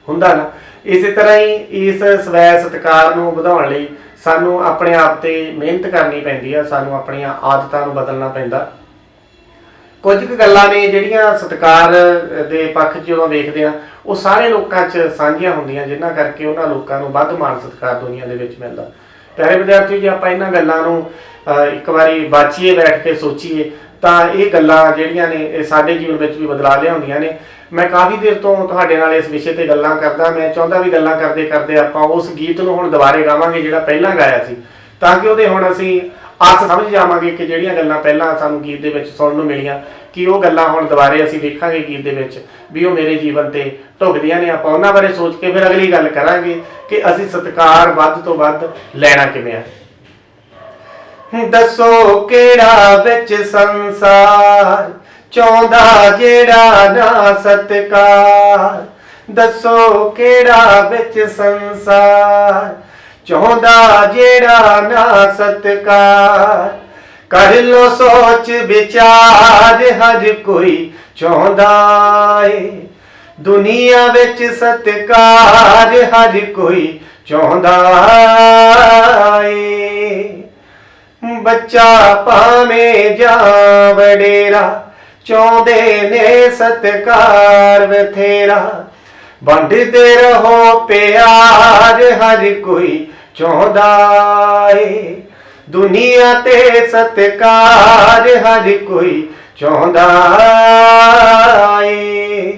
ਹੁੰਦਾ ਨਾ। ਇਸੇ ਤਰ੍ਹਾਂ ਹੀ ਇਸ ਸਵੈ ਸਤਿਕਾਰ ਨੂੰ ਵਧਾਉਣ ਲਈ ਸਾਨੂੰ ਆਪਣੇ ਆਪ ਤੇ ਮਿਹਨਤ ਕਰਨੀ ਪੈਂਦੀ ਹੈ, ਸਾਨੂੰ ਆਪਣੀਆਂ ਆਦਤਾਂ ਨੂੰ ਬਦਲਣਾ ਪੈਂਦਾ। ਕੁਝ ਕੁ ਗੱਲਾਂ ਨੇ ਜਿਹੜੀਆਂ ਸਤਿਕਾਰ ਦੇ ਪੱਖ 'ਚ ਜਦੋਂ ਵੇਖਦੇ ਆ ਉਹ ਸਾਰੇ ਲੋਕਾਂ 'ਚ ਸਾਂਝੀਆਂ ਹੁੰਦੀਆਂ, ਜਿਨ੍ਹਾਂ ਕਰਕੇ ਉਹਨਾਂ ਲੋਕਾਂ ਨੂੰ ਵੱਧ ਮਾਣ ਸਤਿਕਾਰ ਦੁਨੀਆ ਦੇ ਵਿੱਚ ਮਿਲਦਾ। ਪਿਆਰੇ ਵਿਦਿਆਰਥੀ, ਜੇ ਆਪਾਂ ਇਹਨਾਂ ਗੱਲਾਂ ਨੂੰ ਇੱਕ ਵਾਰੀ ਬਾਚੀਏ, ਬੈਠ ਕੇ ਸੋਚੀਏ, ਤਾਂ ਇਹ ਗੱਲਾਂ ਜਿਹੜੀਆਂ ਨੇ ਇਹ ਸਾਡੇ ਜੀਵਨ ਵਿੱਚ ਵੀ ਬਦਲਾਅ ਲਿਆਉਂਦੀਆਂ ਨੇ। ਮੈਂ ਕਾਫੀ ਦੇਰ ਤੋਂ ਤੁਹਾਡੇ ਨਾਲ ਇਸ ਵਿਸ਼ੇ ਤੇ ਗੱਲਾਂ ਕਰਦਾ। ਮੈਂ ਚਾਹੁੰਦਾ ਵੀ ਗੱਲਾਂ ਕਰਦੇ ਕਰਦੇ ਆਪਾਂ ਉਸ ਗੀਤ ਨੂੰ ਹੁਣ ਦੁਬਾਰੇ ਗਾਵਾਂਗੇ ਜਿਹੜਾ ਪਹਿਲਾਂ ਗਾਇਆ ਸੀ, ਤਾਂ ਕਿ ਉਹਦੇ ਹੁਣ ਅਸੀਂ ਆਸ ਸਮਝ ਜਾਵਾਂਗੇ ਕਿ ਜਿਹੜੀਆਂ ਗੱਲਾਂ ਪਹਿਲਾਂ ਸਾਨੂੰ ਗੀਤ ਦੇ ਵਿੱਚ ਸੁਣਨ ਨੂੰ ਮਿਲੀਆਂ, ਕਿ ਉਹ ਗੱਲਾਂ ਹੁਣ ਦੁਬਾਰੇ ਅਸੀਂ ਵੇਖਾਂਗੇ ਗੀਤ ਦੇ ਵਿੱਚ ਵੀ ਉਹ ਮੇਰੇ ਜੀਵਨ ਤੇ ਢੁਕਦੀਆਂ ਨੇ। ਆਪਾਂ ਉਹਨਾਂ ਬਾਰੇ ਸੋਚ ਕੇ ਫਿਰ ਅਗਲੀ ਗੱਲ ਕਰਾਂਗੇ ਕਿ ਅਸੀਂ ਸਤਿਕਾਰ ਵੱਧ ਤੋਂ ਵੱਧ ਲੈਣਾ ਕਿਵੇਂ ਆ। ਦੱਸੋ ਕਿਹੜਾ ਵਿੱਚ ਸੰਸਾਰ ਚਾਹੁੰਦਾ ਜਿਹੜਾ ਨਾ ਸਤਿਕਾਰ? ਦੱਸੋ ਕਿਹੜਾ ਵਿੱਚ ਸੰਸਾਰ ਚਾਹੁੰਦਾ ਜਿਹੜਾ ਨਾ ਸਤਿਕਾਰ? ਕਰ ਲੋ ਸੋਚ ਵਿਚਾਰ, ਹਰ ਕੋਈ ਚਾਹੁੰਦਾ ਏ ਦੁਨੀਆ ਵਿੱਚ ਸਤਿਕਾਰ, ਹਰ ਕੋਈ ਚਾਹੁੰਦਾ ਏ। ਬੱਚਾ ਭਾਵੇਂ ਜਾਂ ਵਡੇਰਾ ਚਾਹੁੰਦੇ ਨੇ ਸਤਿਕਾਰ ਬਥੇਰਾ। ਵੰਡਦੇ ਰਹੋ ਪਿਆਰ, ਹਰ ਕੋਈ ਚਾਹੁੰਦਾ ਏ ਦੁਨੀਆ ਤੇ ਸਤਿਕਾਰ, ਹਰ ਕੋਈ ਚਾਹੁੰਦਾ ਏ।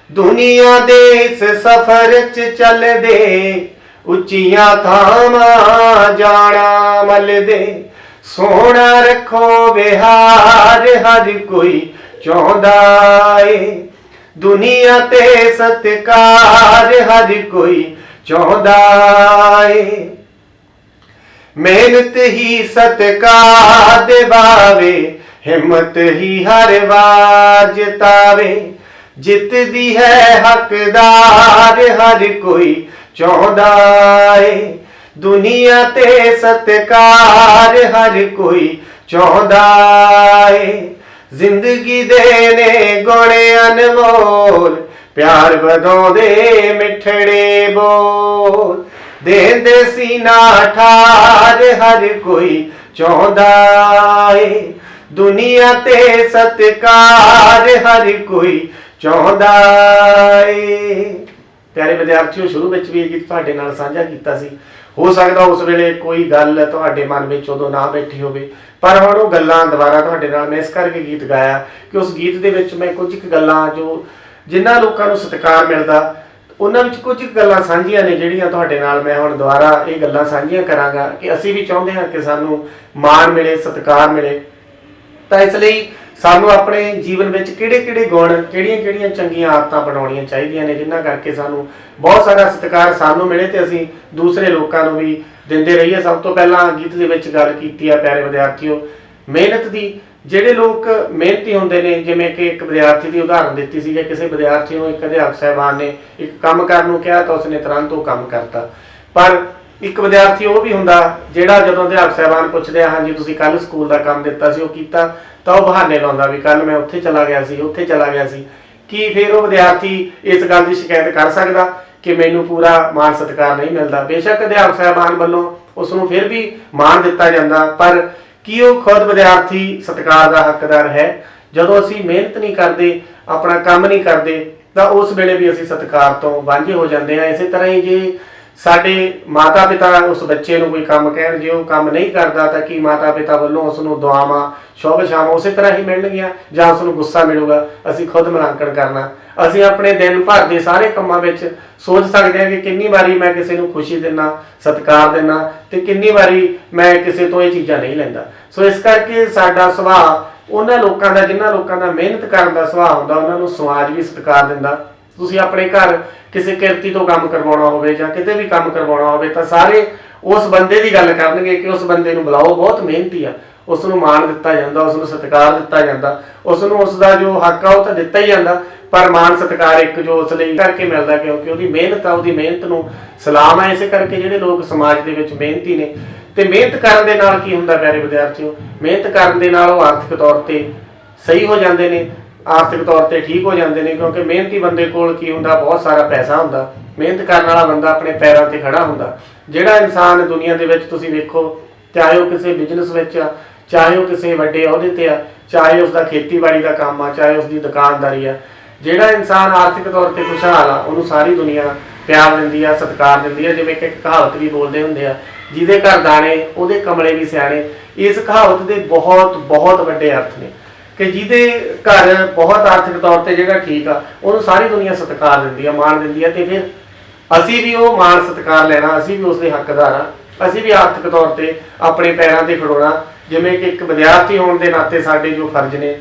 ਦੁਨੀਆ ਦੇ ਇਸ ਸਫ਼ਰ 'ਚ ਚੱਲਦੇ ਉੱਚੀਆਂ ਥਾਵਾਂ ਜਾਣਾ ਮੱਲਦੇ, ਸੋਹਣਾ ਰੱਖੋ ਵਿਹਾਰ, ਹਰ ਕੋਈ ਚਾਹੁੰਦਾ ਏ ਦੁਨੀਆ ਤੇ ਸਤਿਕਾਰ, ਹਰ ਕੋਈ ਚਾਹੁੰਦਾ ਏ। ਮਿਹਨਤ ਹੀ ਸਤਿਕਾਰ ਦਿਵਾਵੇ, ਹਿੰਮਤ ਹੀ ਹਰ ਵਾਰ ਜਿਤਾਵੇ। ਜਿੱਤਦੀ ਹੈ ਹੱਕਦਾਰ, ਹਰ ਕੋਈ ਚਾਹੁੰਦਾ ਏ ਦੁਨੀਆ ਤੇ ਸਤਿਕਾਰ, ਹਰ ਕੋਈ ਚਾਹੁੰਦਾ ਏ। ਜ਼ਿੰਦਗੀ ਦੇ ਨੇ ਗੁਣ ਅਨਮੋਲ, ਪਿਆਰ ਵਧਾਉਂਦੇ ਮਿੱਠੜੇ ਬੋਲ। ਦੇਂਦੇ ਸੀਨਾ ਠਾਰ, ਹਰ ਕੋਈ ਚਾਹੁੰਦਾ ਏ ਦੁਨੀਆ ਤੇ ਸਤਿਕਾਰ, ਹਰ ਕੋਈ ਚਾਹੁੰਦਾ ਏ। ਪਿਆਰੇ ਵਿਦਿਆਰਥੀਓ, ਸ਼ੁਰੂ ਵਿੱਚ ਵੀ ਇਹ ਗੀਤ ਤੁਹਾਡੇ ਨਾਲ ਸਾਂਝਾ ਕੀਤਾ ਸੀ। ਹੋ ਸਕਦਾ ਉਸ ਵੇਲੇ ਕੋਈ ਗੱਲ ਤੁਹਾਡੇ ਮਨ ਵਿੱਚ ਉਦੋਂ ਨਾ ਬੈਠੀ ਹੋਵੇ, ਪਰ ਹੁਣ ਉਹ ਗੱਲਾਂ ਦੁਬਾਰਾ ਤੁਹਾਡੇ ਨਾਲ ਮੈਂ ਇਸ ਕਰਕੇ ਗੀਤ ਗਾਇਆ ਕਿ ਉਸ ਗੀਤ ਦੇ ਵਿੱਚ ਮੈਂ ਕੁਝ ਕੁ ਗੱਲਾਂ ਜੋ ਜਿਨ੍ਹਾਂ ਲੋਕਾਂ ਨੂੰ ਸਤਿਕਾਰ ਮਿਲਦਾ ਉਹਨਾਂ ਵਿੱਚ ਕੁਝ ਗੱਲਾਂ ਸਾਂਝੀਆਂ ਨੇ, ਜਿਹੜੀਆਂ ਤੁਹਾਡੇ ਨਾਲ ਮੈਂ ਹੁਣ ਦੁਬਾਰਾ ਇਹ ਗੱਲਾਂ ਸਾਂਝੀਆਂ ਕਰਾਂਗਾ ਕਿ ਅਸੀਂ ਵੀ ਚਾਹੁੰਦੇ ਹਾਂ ਕਿ ਸਾਨੂੰ ਮਾਣ ਮਿਲੇ, ਸਤਿਕਾਰ ਮਿਲੇ। ਤਾਂ ਇਸ ਲਈ ਸਾਨੂੰ ਆਪਣੇ ਜੀਵਨ ਵਿੱਚ ਕਿਹੜੇ ਗੁਣ, ਕਿਹੜੀਆਂ ਚੰਗੀਆਂ ਆਦਤਾਂ ਬਣਾਉਣੀਆਂ ਚਾਹੀਦੀਆਂ ਨੇ, ਜਿਨ੍ਹਾਂ ਕਰਕੇ ਸਾਨੂੰ ਬਹੁਤ ਸਾਰਾ ਸਤਿਕਾਰ ਸਾਨੂੰ ਮਿਲੇ ਤੇ ਅਸੀਂ ਦੂਸਰੇ ਲੋਕਾਂ ਨੂੰ ਵੀ ਦਿੰਦੇ ਰਹੀਏ। ਸਭ ਤੋਂ ਪਹਿਲਾਂ ਗੀਤ ਦੇ ਵਿੱਚ ਗੱਲ ਕੀਤੀ ਆ ਪਿਆਰੇ ਵਿਦਿਆਰਥੀਓ ਮਿਹਨਤ ਦੀ। ਜਿਹੜੇ ਲੋਕ ਮਿਹਨਤੀ ਹੁੰਦੇ ਨੇ, ਜਿਵੇਂ ਕਿ ਇੱਕ ਵਿਦਿਆਰਥੀ ਦੀ ਉਦਾਹਰਨ ਦਿੱਤੀ ਸੀ ਕਿ ਕਿਸੇ ਵਿਦਿਆਰਥੀ ਨੂੰ ਇੱਕ ਅਧਿਆਪਕ ਸਾਹਿਬਾਨ ਨੇ ਇੱਕ ਕੰਮ ਕਰਨ ਨੂੰ ਕਿਹਾ ਤਾਂ ਉਸਨੇ ਤੁਰੰਤ ਉਹ ਕੰਮ ਕਰਤਾ। ਪਰ ਇੱਕ ਵਿਦਿਆਰਥੀ ਉਹ ਵੀ ਹੁੰਦਾ ਜਿਹੜਾ ਜਦੋਂ ਅਧਿਆਪਕ ਸਾਹਿਬਾਨ ਪੁੱਛਦੇ ਆ, ਹਾਂਜੀ ਤੁਸੀਂ ਕੱਲ ਸਕੂਲ ਦਾ ਕੰਮ ਦਿੱਤਾ ਸੀ, ਉਹ ਕੀਤਾ, ਤਾਂ ਉਹ ਬਹਾਨੇ ਲਾਉਂਦਾ ਵੀ ਕੱਲ ਮੈਂ ਉੱਥੇ ਚਲਾ ਗਿਆ ਸੀ। ਕੀ ਫਿਰ ਉਹ ਵਿਦਿਆਰਥੀ ਇਸ ਗੱਲ ਦੀ ਸ਼ਿਕਾਇਤ ਕਰ ਸਕਦਾ ਕਿ ਮੈਨੂੰ ਪੂਰਾ ਮਾਣ ਸਤਿਕਾਰ ਨਹੀਂ ਮਿਲਦਾ? ਬੇਸ਼ੱਕ ਅਧਿਆਪਕ ਸਾਹਿਬਾਨ ਵੱਲੋਂ ਉਸ ਨੂੰ ਫਿਰ ਵੀ ਮਾਣ ਦਿੱਤਾ ਜਾਂਦਾ, ਪਰ ਕੀ ਉਹ ਖੁਦ ਵਿਦਿਆਰਥੀ ਸਤਿਕਾਰ ਦਾ ਹੱਕਦਾਰ ਹੈ? ਜਦੋਂ ਅਸੀਂ ਮਿਹਨਤ ਨਹੀਂ ਕਰਦੇ, ਆਪਣਾ ਕੰਮ ਨਹੀਂ ਕਰਦੇ, ਤਾਂ ਉਸ ਵੇਲੇ ਵੀ ਅਸੀਂ ਸਤਿਕਾਰ ਤੋਂ ਵਾਂਝੇ ਹੋ ਜਾਂਦੇ ਹਾਂ। ਇਸੇ ਤਰ੍ਹਾਂ ਹੀ ਜੇ ਸਾਡੇ ਮਾਤਾ ਪਿਤਾ ਉਸ ਬੱਚੇ ਨੂੰ ਕੋਈ ਕੰਮ ਕਹਿਣ, ਜੇ ਉਹ ਕੰਮ ਨਹੀਂ ਕਰਦਾ ਤਾਂ ਕੀ ਮਾਤਾ ਪਿਤਾ ਵੱਲੋਂ ਉਸ ਨੂੰ ਦੁਆਵਾਂ ਸ਼ੁਭ ਸ਼ਾਮਾਂ ਉਸੇ ਤਰ੍ਹਾਂ ਹੀ ਮਿਲਣਗੀਆਂ ਜਾਂ ਉਸ ਨੂੰ ਗੁੱਸਾ ਮਿਲੂਗਾ? ਅਸੀਂ ਖੁਦ ਮੁਲਾਂਕਣ ਕਰਨਾ। ਅਸੀਂ ਆਪਣੇ ਦਿਨ ਭਰ ਦੇ ਸਾਰੇ ਕੰਮਾਂ ਵਿੱਚ ਸੋਚ ਸਕਦੇ ਹਾਂ ਕਿ ਕਿੰਨੀ ਵਾਰੀ ਮੈਂ ਕਿਸੇ ਨੂੰ ਖੁਸ਼ੀ ਦਿੰਦਾ, ਸਤਿਕਾਰ ਦਿੰਦਾ, ਤੇ ਕਿੰਨੀ ਵਾਰੀ ਮੈਂ ਕਿਸੇ ਤੋਂ ਇਹ ਚੀਜ਼ਾਂ ਨਹੀਂ ਲੈਂਦਾ। ਸੋ ਇਸ ਕਰਕੇ ਸਾਡਾ ਸੁਭਾਅ ਉਹਨਾਂ ਲੋਕਾਂ ਦਾ ਜਿਨ੍ਹਾਂ ਲੋਕਾਂ ਦਾ ਮਿਹਨਤ ਕਰਨ ਦਾ ਸੁਭਾਅ ਹੁੰਦਾ, ਉਹਨਾਂ ਨੂੰ ਸਮਾਜ ਵੀ ਸਤਿਕਾਰ ਦਿੰਦਾ। ਤੁਸੀਂ ਆਪਣੇ ਘਰ ਕਿਸੇ ਕਿਰਤੀ ਤੋਂ ਕੰਮ ਕਰਵਾਉਣਾ ਹੋਵੇ ਜਾਂ ਕਿਤੇ ਵੀ ਕੰਮ ਕਰਵਾਉਣਾ ਹੋਵੇ ਤਾਂ ਸਾਰੇ ਉਸ ਬੰਦੇ ਦੀ ਗੱਲ ਕਰਨਗੇ ਕਿ ਉਸ ਬੰਦੇ ਨੂੰ ਬੁਲਾਓ, ਬਹੁਤ ਮਿਹਨਤੀ ਆ, ਉਸ ਨੂੰ ਮਾਣ ਦਿੱਤਾ ਜਾਂਦਾ, ਉਸ ਨੂੰ ਸਤਿਕਾਰ ਦਿੱਤਾ ਜਾਂਦਾ, ਉਸ ਨੂੰ ਉਸ ਦਾ ਜੋ ਹੱਕ ਆ ਉਹ ਤਾਂ ਦਿੱਤਾ ਹੀ ਜਾਂਦਾ, ਪਰ ਮਾਣ ਸਤਿਕਾਰ ਇੱਕ ਜੋ ਉਸ ਲਈ ਕਰਕੇ ਮਿਲਦਾ ਕਿਉਂਕਿ ਉਹਦੀ ਮਿਹਨਤ ਆ, ਉਹਦੀ ਮਿਹਨਤ ਨੂੰ ਸਲਾਮ ਹੈ। ਇਸੇ ਕਰਕੇ ਜਿਹੜੇ ਲੋਕ ਸਮਾਜ ਦੇ ਵਿੱਚ ਮਿਹਨਤੀ ਨੇ, ਤੇ ਮਿਹਨਤ ਕਰਨ ਦੇ ਨਾਲ ਕੀ ਹੁੰਦਾ ਪਿਆਰੇ ਵਿਦਿਆਰਥੀਓ, ਮਿਹਨਤ ਕਰਨ ਦੇ ਨਾਲ ਉਹ ਆਰਥਿਕ ਤੌਰ ਤੇ ਸਹੀ ਹੋ ਜਾਂਦੇ ਨੇ, ਆਰਥਿਕ ਤੌਰ ਤੇ ਠੀਕ ਹੋ ਜਾਂਦੇ ਨੇ, ਕਿਉਂਕਿ ਮਿਹਨਤੀ ਬੰਦੇ ਕੋਲ ਕੀ ਹੁੰਦਾ, ਬਹੁਤ ਸਾਰਾ ਪੈਸਾ ਹੁੰਦਾ। ਮਿਹਨਤ ਕਰਨ ਵਾਲਾ ਬੰਦਾ ਆਪਣੇ ਪੈਰਾਂ ਤੇ ਖੜਾ ਹੁੰਦਾ। ਜਿਹੜਾ ਇਨਸਾਨ ਦੁਨੀਆ ਦੇ ਵਿੱਚ ਤੁਸੀਂ ਵੇਖੋ, ਚਾਹੇ ਉਹ ਕਿਸੇ ਬਿਜ਼ਨਸ ਵਿੱਚ ਆ, ਚਾਹੇ ਉਹ ਕਿਸੇ ਵੱਡੇ ਅਹੁਦੇ ਤੇ ਆ, ਚਾਹੇ ਉਸਦਾ ਖੇਤੀਬਾੜੀ ਦਾ ਕੰਮ ਆ, ਚਾਹੇ ਉਸਦੀ ਦੁਕਾਨਦਾਰੀ ਆ, ਜਿਹੜਾ ਇਨਸਾਨ ਆਰਥਿਕ ਤੌਰ ਤੇ ਖੁਸ਼ਹਾਲ ਆ ਉਹਨੂੰ ਸਾਰੀ ਦੁਨੀਆ ਪਿਆਰ ਦਿੰਦੀ ਆ, ਸਤਿਕਾਰ ਦਿੰਦੀ ਆ। ਜਿਵੇਂ ਕਿ ਇੱਕ ਕਹਾਵਤ ਵੀ ਬੋਲਦੇ ਹੁੰਦੇ ਆ, ਜਿਹਦੇ ਘਰ ਦਾਣੇ ਉਹਦੇ ਕਮਲੇ ਵੀ ਸਿਆਣੇ। ਇਸ ਕਹਾਵਤ ਦੇ ਬਹੁਤ ਬਹੁਤ ਵੱਡੇ ਅਰਥ ਨੇ ਕਿ ਜਿਹਦੇ ਘਰ ਬਹੁਤ ਆਰਥਿਕ ਤੌਰ ਤੇ ਜਿਹੜਾ ਠੀਕ ਆ ਉਹਨੂੰ ਸਾਰੀ ਦੁਨੀਆ ਸਤਿਕਾਰ ਦਿੰਦੀ ਆ, ਮਾਣ ਦਿੰਦੀ ਆ, ਤੇ ਫਿਰ ਅਸੀਂ ਵੀ ਉਹ ਮਾਣ ਸਤਿਕਾਰ ਲੈਣਾ, ਅਸੀਂ ਵੀ ਉਸਦੇ ਹੱਕਦਾਰ ਆ, ਅਸੀਂ ਵੀ ਆਰਥਿਕ ਤੌਰ ਤੇ ਆਪਣੇ ਪੈਰਾਂ ਤੇ ਖੜੋਣਾ। ਜਿਵੇਂ ਕਿ ਇੱਕ ਵਿਦਿਆਰਥੀ ਹੋਣ ਦੇ ਨਾਤੇ ਸਾਡੇ ਜੋ ਫਰਜ਼ ਨੇ,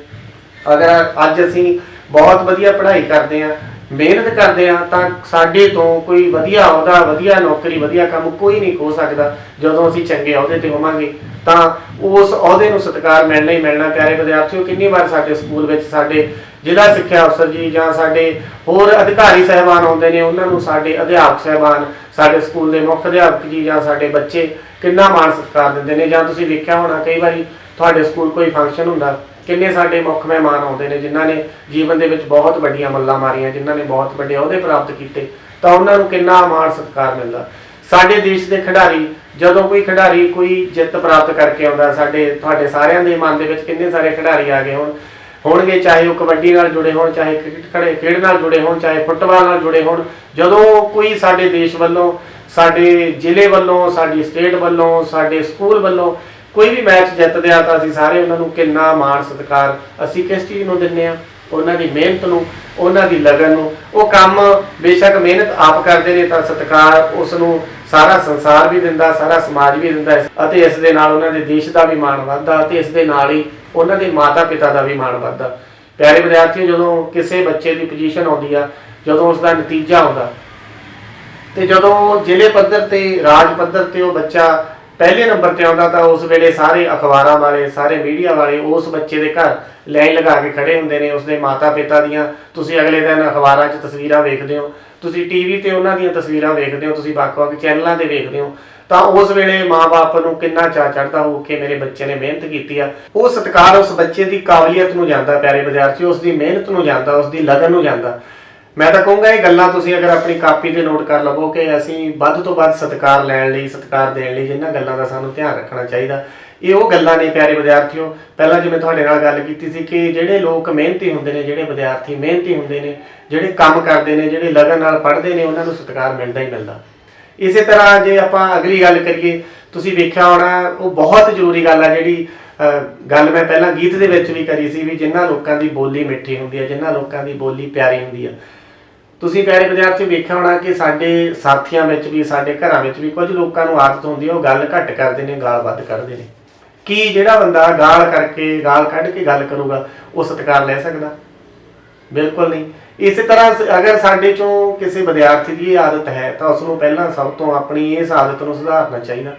ਅਗਰ ਅੱਜ ਅਸੀਂ ਬਹੁਤ ਵਧੀਆ ਪੜ੍ਹਾਈ ਕਰਦੇ ਹਾਂ, ਮਿਹਨਤ ਕਰਦੇ ਹਾਂ, ਤਾਂ ਸਾਡੇ ਤੋਂ ਕੋਈ ਵਧੀਆ ਅਹੁਦਾ, ਵਧੀਆ ਨੌਕਰੀ, ਵਧੀਆ ਕੰਮ ਕੋਈ ਨਹੀਂ ਖੋ ਸਕਦਾ। ਜਦੋਂ ਅਸੀਂ ਚੰਗੇ ਅਹੁਦੇ ਤੇ ਹੋਵਾਂਗੇ ਤਾਂ ਉਸ ਅਹੁਦੇ ਨੂੰ ਸਤਿਕਾਰ ਮਿਲਣਾ ਹੀ ਮਿਲਣਾ। ਪਿਆਰੇ ਵਿਦਿਆਰਥੀਓ, ਕਿੰਨੀ ਵਾਰ ਸਾਡੇ ਸਕੂਲ ਵਿੱਚ ਸਾਡੇ ਜ਼ਿਲ੍ਹਾ ਸਿੱਖਿਆ ਅਫਸਰ ਜੀ ਜਾਂ ਸਾਡੇ ਹੋਰ ਅਧਿਕਾਰੀ ਸਾਹਿਬਾਨ ਆਉਂਦੇ ਨੇ, ਉਹਨਾਂ ਨੂੰ ਸਾਡੇ ਅਧਿਆਪਕ ਸਾਹਿਬਾਨ, ਸਾਡੇ ਸਕੂਲ ਦੇ ਮੁੱਖ ਅਧਿਆਪਕ ਜੀ ਜਾਂ ਸਾਡੇ ਬੱਚੇ ਕਿੰਨਾ ਮਾਣ ਸਤਿਕਾਰ ਦਿੰਦੇ ਨੇ। ਜਾਂ ਤੁਸੀਂ ਵੇਖਿਆ ਹੋਣਾ ਕਈ ਵਾਰੀ ਤੁਹਾਡੇ ਸਕੂਲ ਕੋਈ ਫੰਕਸ਼ਨ ਹੁੰਦਾ, ਕਿੰਨੇ ਸਾਡੇ ਮੁੱਖ ਮਹਿਮਾਨ ਆਉਂਦੇ ਨੇ ਜਿਨ੍ਹਾਂ ਨੇ ਜੀਵਨ ਦੇ ਵਿੱਚ ਬਹੁਤ ਵੱਡੀਆਂ ਮੱਲਾਂ ਮਾਰੀਆਂ, ਜਿਨ੍ਹਾਂ ਨੇ ਬਹੁਤ ਵੱਡੇ ਅਹੁਦੇ ਪ੍ਰਾਪਤ ਕੀਤੇ, ਤਾਂ ਉਹਨਾਂ ਨੂੰ ਕਿੰਨਾ ਮਾਣ ਸਤਿਕਾਰ ਮਿਲਦਾ। ਸਾਡੇ ਦੇਸ਼ ਦੇ ਖਿਡਾਰੀ, ਜਦੋਂ ਕੋਈ ਖਿਡਾਰੀ ਕੋਈ ਜਿੱਤ ਪ੍ਰਾਪਤ ਕਰਕੇ ਆਉਂਦਾ, ਤੁਹਾਡੇ ਸਾਰਿਆਂ ਦੇ ਮਨ ਦੇ ਵਿੱਚ ਕਿੰਨੇ ਸਾਰੇ ਖਿਡਾਰੀ ਆ ਗਏ ਹੋਣਗੇ, ਚਾਹੇ ਉਹ ਕਬੱਡੀ ਨਾਲ ਜੁੜੇ ਹੋਣ, ਚਾਹੇ ਕ੍ਰਿਕਟ ਖੇਡ ਨਾਲ ਜੁੜੇ ਹੋਣ, ਚਾਹੇ ਫੁੱਟਬਾਲ ਨਾਲ ਜੁੜੇ ਹੋਣ। ਜਦੋਂ ਕੋਈ ਸਾਡੇ ਦੇਸ਼ ਵੱਲੋਂ, ਸਾਡੇ ਜ਼ਿਲ੍ਹੇ ਵੱਲੋਂ, ਸਾਡੀ ਸਟੇਟ ਵੱਲੋਂ, ਸਾਡੇ ਸਕੂਲ ਵੱਲੋਂ ਕੋਈ ਵੀ ਮੈਚ ਜਿੱਤਦੇ ਆ ਤਾਂ ਅਸੀਂ ਸਾਰੇ ਉਹਨਾਂ ਨੂੰ ਕਿੰਨਾ ਮਾਣ ਸਤਿਕਾਰ ਅਸੀਂ ਕਿਸ ਚੀਜ਼ ਨੂੰ ਦਿੰਦੇ ਆ? ਉਹਨਾਂ ਦੀ ਮਿਹਨਤ ਨੂੰ, ਉਹਨਾਂ ਦੀ ਲਗਨ ਨੂੰ। ਉਹ ਕੰਮ ਬੇਸ਼ੱਕ ਮਿਹਨਤ ਆਪ ਕਰਦੇ ਨੇ ਤਾਂ ਸਤਿਕਾਰ ਉਸ ਨੂੰ ਸਾਰਾ ਸੰਸਾਰ ਵੀ ਦਿੰਦਾ, ਸਾਰਾ ਸਮਾਜ ਵੀ ਦਿੰਦਾ, ਅਤੇ ਇਸ ਦੇ ਨਾਲ ਉਹਨਾਂ ਦੇ ਦੇਸ਼ ਦਾ ਵੀ ਮਾਣ ਵੱਧਦਾ, ਅਤੇ ਇਸ ਦੇ ਨਾਲ ਹੀ ਉਹਨਾਂ ਦੇ ਮਾਤਾ ਪਿਤਾ ਦਾ ਵੀ ਮਾਣ ਵੱਧਦਾ। ਪਿਆਰੇ ਵਿਦਿਆਰਥੀਓ, ਜਦੋਂ ਕਿਸੇ ਬੱਚੇ ਦੀ ਪੋਜੀਸ਼ਨ ਆਉਂਦੀ ਆ, ਜਦੋਂ ਉਸ ਦਾ ਨਤੀਜਾ ਆਉਂਦਾ, ਤੇ ਜਦੋਂ ਜ਼ਿਲ੍ਹੇ ਪੱਧਰ ਤੇ, ਰਾਜ ਪੱਧਰ ਤੇ ਉਹ ਬੱਚਾ ਪਹਿਲੇ ਨੰਬਰ ਤੇ ਆਉਂਦਾ, ਤਾਂ ਉਸ ਵੇਲੇ ਸਾਰੇ ਅਖਬਾਰਾਂ ਵਾਲੇ, ਸਾਰੇ ਮੀਡੀਆ ਵਾਲੇ ਉਸ ਬੱਚੇ ਦੇ ਘਰ ਲਾਈਨ ਲਗਾ ਕੇ ਖੜੇ ਹੁੰਦੇ ਨੇ। ਉਸਦੇ ਮਾਤਾ ਪਿਤਾ ਦੀਆਂ ਤੁਸੀਂ ਅਗਲੇ ਦਿਨ ਅਖਬਾਰਾਂ 'ਚ ਤਸਵੀਰਾਂ ਵੇਖਦੇ ਹੋ, ਤੁਸੀਂ ਟੀਵੀ ਤੇ ਉਹਨਾਂ ਦੀਆਂ ਤਸਵੀਰਾਂ ਵੇਖਦੇ ਹੋ, ਤੁਸੀਂ ਵੱਖ-ਵੱਖ ਚੈਨਲਾਂ ਤੇ ਵੇਖਦੇ ਹੋ, ਤਾਂ ਉਸ ਵੇਲੇ ਮਾਂ-ਬਾਪ ਨੂੰ ਕਿੰਨਾ ਚਾਅ ਚੜ੍ਹਦਾ ਹੋਊ ਕਿ ਮੇਰੇ ਬੱਚੇ ਨੇ ਮਿਹਨਤ ਕੀਤੀ ਆ। ਉਹ ਸਤਿਕਾਰ ਉਸ ਬੱਚੇ ਦੀ ਕਾਬਲੀਅਤ ਨੂੰ ਜਾਂਦਾ ਪਿਆਰੇ ਵਿਦਿਆਰਥੀਓ, ਉਸ ਦੀ ਮਿਹਨਤ ਨੂੰ ਜਾਂਦਾ, ਉਸ ਦੀ ਲਗਨ ਨੂੰ ਜਾਂਦਾ। ਮੈਂ ਤਾਂ ਕਹੂੰਗਾ ਇਹ ਗੱਲਾਂ ਤੁਸੀਂ ਅਗਰ ਆਪਣੀ ਕਾਪੀ ਤੇ ਨੋਟ ਕਰ ਲਵੋ ਕਿ ਅਸੀਂ ਵੱਧ ਤੋਂ ਵੱਧ ਸਤਿਕਾਰ ਲੈਣ ਲਈ, ਸਤਿਕਾਰ ਦੇਣ ਲਈ ਜਿਨ੍ਹਾਂ ਗੱਲਾਂ ਦਾ ਸਾਨੂੰ ਧਿਆਨ ਰੱਖਣਾ ਚਾਹੀਦਾ। ਇਹ ਉਹ ਗੱਲਾਂ ਨੇ ਪਿਆਰੇ ਵਿਦਿਆਰਥੀਓ, ਪਹਿਲਾਂ ਜਿਵੇਂ ਤੁਹਾਡੇ ਨਾਲ ਗੱਲ ਕੀਤੀ ਸੀ ਕਿ ਜਿਹੜੇ ਲੋਕ ਮਿਹਨਤੀ ਹੁੰਦੇ ਨੇ, ਜਿਹੜੇ ਵਿਦਿਆਰਥੀ ਮਿਹਨਤੀ ਹੁੰਦੇ ਨੇ, ਜਿਹੜੇ ਕੰਮ ਕਰਦੇ ਨੇ, ਜਿਹੜੇ ਲਗਨ ਨਾਲ ਪੜ੍ਹਦੇ ਨੇ, ਉਹਨਾਂ ਨੂੰ ਸਤਿਕਾਰ ਮਿਲਦਾ ਹੀ ਮਿਲਦਾ। ਇਸੇ ਤਰ੍ਹਾਂ ਜੇ ਆਪਾਂ ਅਗਲੀ ਗੱਲ ਕਰੀਏ, ਤੁਸੀਂ ਵੇਖਿਆ ਹੋਣਾ, ਉਹ ਬਹੁਤ ਜ਼ਰੂਰੀ ਗੱਲ ਆ ਜਿਹੜੀ ਗੱਲ ਮੈਂ ਪਹਿਲਾਂ ਗੀਤ ਦੇ ਵਿੱਚ ਵੀ ਕਰੀ ਸੀ, ਵੀ ਜਿਨ੍ਹਾਂ ਲੋਕਾਂ ਦੀ ਬੋਲੀ ਮਿੱਠੀ ਹੁੰਦੀ ਹੈ, ਜਿਨ੍ਹਾਂ ਲੋਕਾਂ ਦੀ ਬੋਲੀ ਪਿਆਰੀ ਹੁੰਦੀ ਆ। ਤੁਸੀਂ ਪਿਆਰੇ ਵਿਦਿਆਰਥੀ ਵੇਖਿਆ ਹੋਣਾ ਕਿ ਸਾਡੇ ਸਾਥੀਆਂ ਵਿੱਚ ਵੀ, ਸਾਡੇ ਘਰਾਂ ਵਿੱਚ ਵੀ ਕੁਝ ਲੋਕਾਂ ਨੂੰ ਆਦਤ ਹੁੰਦੀ ਹੈ, ਉਹ ਗੱਲ ਘੱਟ ਕਰਦੇ ਨੇ, ਗਾਲ ਵੱਧ ਕੱਢਦੇ ਨੇ। ਕੀ ਜਿਹੜਾ ਬੰਦਾ ਗਾਲ ਕੱਢ ਕੇ ਗੱਲ ਕਰੂਗਾ ਉਹ ਸਤਿਕਾਰ ਲੈ ਸਕਦਾ? ਬਿਲਕੁਲ ਨਹੀਂ। ਇਸੇ ਤਰ੍ਹਾਂ ਅਗਰ ਸਾਡੇ ਚੋਂ ਕਿਸੇ ਵਿਦਿਆਰਥੀ ਦੀ ਇਹ ਆਦਤ ਹੈ ਤਾਂ ਉਸ ਨੂੰ ਪਹਿਲਾਂ ਸਭ ਤੋਂ ਆਪਣੀ ਇਸ ਆਦਤ ਨੂੰ ਸੁਧਾਰਨਾ ਚਾਹੀਦਾ,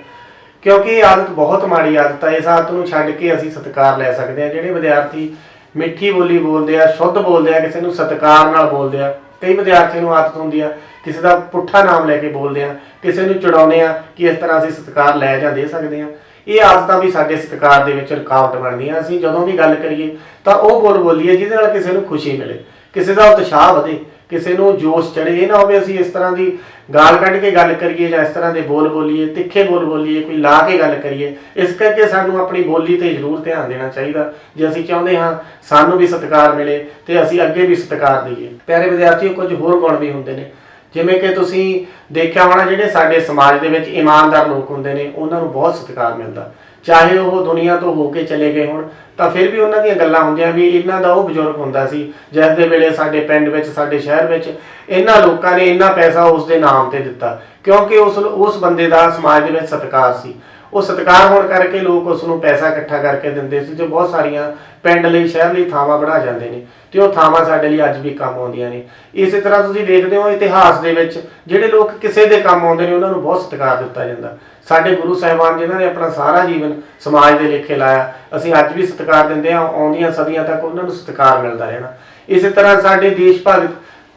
ਕਿਉਂਕਿ ਇਹ ਆਦਤ ਬਹੁਤ ਮਾੜੀ ਆਦਤ ਹੈ। ਇਸ ਆਦਤ ਨੂੰ ਛੱਡ ਕੇ ਅਸੀਂ ਸਤਿਕਾਰ ਲੈ ਸਕਦੇ ਹਾਂ। ਜਿਹੜੇ ਵਿਦਿਆਰਥੀ ਮਿੱਠੀ ਬੋਲੀ ਬੋਲਦੇ ਆ, ਸ਼ੁੱਧ ਬੋਲਦੇ ਆ, ਕਿਸੇ ਨੂੰ ਸਤਿਕਾਰ ਨਾਲ ਬੋਲਦੇ ਆ। ਕਈ ਵਿਦਿਆਰਥੀਆਂ ਨੂੰ ਆਦਤ ਹੁੰਦੀ ਆ ਕਿਸੇ ਦਾ ਪੁੱਠਾ ਨਾਮ ਲੈ ਕੇ ਬੋਲਦੇ ਆ, ਕਿਸੇ ਨੂੰ ਚਿੜਾਉਂਦੇ ਆ ਕਿ ਇਸ ਤਰ੍ਹਾਂ ਅਸੀਂ ਸਤਿਕਾਰ ਲੈ ਜਾਂ ਦੇ ਸਕਦੇ ਹਾਂ। ਇਹ ਆਦਤਾਂ ਵੀ ਸਾਡੇ ਸਤਿਕਾਰ ਦੇ ਵਿੱਚ ਰੁਕਾਵਟ ਬਣਦੀਆਂ। ਅਸੀਂ ਜਦੋਂ ਵੀ ਗੱਲ ਕਰੀਏ ਤਾਂ ਉਹ ਬੋਲੀਏ ਜਿਹਦੇ ਨਾਲ ਕਿਸੇ ਨੂੰ ਖੁਸ਼ੀ ਮਿਲੇ, ਕਿਸੇ ਦਾ ਉਤਸ਼ਾਹ ਵਧੇ, ਕਿਸੇ ਨੂੰ ਜੋਸ਼ ਚੜੇ। ਇਹ ਨਾ ਹੋਵੇ ਅਸੀਂ ਇਸ ਤਰ੍ਹਾਂ ਦੀ ਗਾਲ ਕੱਢ ਕੇ ਗੱਲ ਕਰੀਏ ਜਾਂ ਇਸ ਤਰ੍ਹਾਂ ਦੇ ਬੋਲ ਬੋਲੀਏ, ਤਿੱਖੇ ਬੋਲ ਬੋਲੀਏ, ਕੋਈ ਲਾ ਕੇ ਗੱਲ ਕਰੀਏ। ਇਸ ਕਰਕੇ ਸਾਨੂੰ ਆਪਣੀ ਬੋਲੀ ਤੇ ਜ਼ਰੂਰ ਧਿਆਨ ਦੇਣਾ ਚਾਹੀਦਾ ਜੇ ਅਸੀਂ ਚਾਹੁੰਦੇ ਹਾਂ ਸਾਨੂੰ ਵੀ ਸਤਿਕਾਰ ਮਿਲੇ ਤੇ ਅਸੀਂ ਅੱਗੇ ਵੀ ਸਤਿਕਾਰ ਦਈਏ। ਪਿਆਰੇ ਵਿਦਿਆਰਥੀਓ, ਕੁਝ ਹੋਰ ਗੁਣ ਵੀ ਹੁੰਦੇ ਨੇ ਜਿਵੇਂ ਕਿ ਤੁਸੀਂ ਦੇਖਿਆ ਹੋਣਾ, ਜਿਹੜੇ ਸਾਡੇ ਸਮਾਜ ਦੇ ਵਿੱਚ ਇਮਾਨਦਾਰ ਲੋਕ ਹੁੰਦੇ ਨੇ ਉਹਨਾਂ ਨੂੰ ਬਹੁਤ ਸਤਿਕਾਰ ਮਿਲਦਾ। ਚਾਹੇ ਉਹ ਦੁਨੀਆ ਤੋਂ ਹੋ ਕੇ ਚਲੇ ਗਏ ਹੋਣ ਤਾਂ ਫਿਰ ਵੀ ਉਹਨਾਂ ਦੀਆਂ ਗੱਲਾਂ ਹੁੰਦੀਆਂ ਵੀ ਇਹਨਾਂ ਦਾ ਉਹ ਬਜ਼ੁਰਗ ਹੁੰਦਾ ਸੀ ਜਿਸ ਦੇ ਵੇਲੇ ਸਾਡੇ ਪਿੰਡ ਵਿੱਚ, ਸਾਡੇ ਸ਼ਹਿਰ ਵਿੱਚ ਇਹਨਾਂ ਲੋਕਾਂ ਨੇ ਇੰਨਾ ਪੈਸਾ ਉਸ ਦੇ ਨਾਮ ਤੇ ਦਿੱਤਾ, ਕਿਉਂਕਿ ਉਸ ਬੰਦੇ ਦਾ ਸਮਾਜ ਦੇ ਵਿੱਚ ਸਤਿਕਾਰ ਸੀ। ਉਹ ਸਤਿਕਾਰ ਹੋਣ ਕਰਕੇ ਲੋਕ ਉਸ ਨੂੰ ਪੈਸਾ ਇਕੱਠਾ ਕਰਕੇ ਦਿੰਦੇ ਸੀ ਤੇ ਬਹੁਤ ਸਾਰੀਆਂ ਪਿੰਡ ਲਈ, ਸ਼ਹਿਰ ਲਈ ਥਾਵਾਂ ਬਣਾ ਜਾਂਦੇ ਨੇ ਤੇ ਉਹ ਥਾਵਾਂ ਸਾਡੇ ਲਈ ਅੱਜ ਵੀ ਕੰਮ ਆਉਂਦੀਆਂ ਨੇ। ਇਸੇ ਤਰ੍ਹਾਂ ਤੁਸੀਂ ਦੇਖਦੇ ਹੋ ਇਤਿਹਾਸ ਦੇ ਵਿੱਚ ਜਿਹੜੇ ਲੋਕ ਕਿਸੇ ਦੇ ਕੰਮ ਆਉਂਦੇ ਨੇ ਉਹਨਾਂ ਨੂੰ ਬਹੁਤ ਸਤਿਕਾਰ ਦਿੱਤਾ ਜਾਂਦਾ। ਸਾਡੇ ਗੁਰੂ ਸਾਹਿਬਾਨ ਜਿਨ੍ਹਾਂ ਨੇ ਆਪਣਾ ਸਾਰਾ ਜੀਵਨ ਸਮਾਜ ਦੇ ਲੇਖੇ ਲਾਇਆ, ਅਸੀਂ ਅੱਜ ਵੀ ਸਤਿਕਾਰ ਦਿੰਦੇ ਹਾਂ, ਆਉਂਦੀਆਂ ਸਦੀਆਂ ਤੱਕ ਉਹਨਾਂ ਨੂੰ ਸਤਿਕਾਰ ਮਿਲਦਾ ਰਹਿਣਾ। ਇਸੇ ਤਰ੍ਹਾਂ ਸਾਡੇ ਦੇਸ਼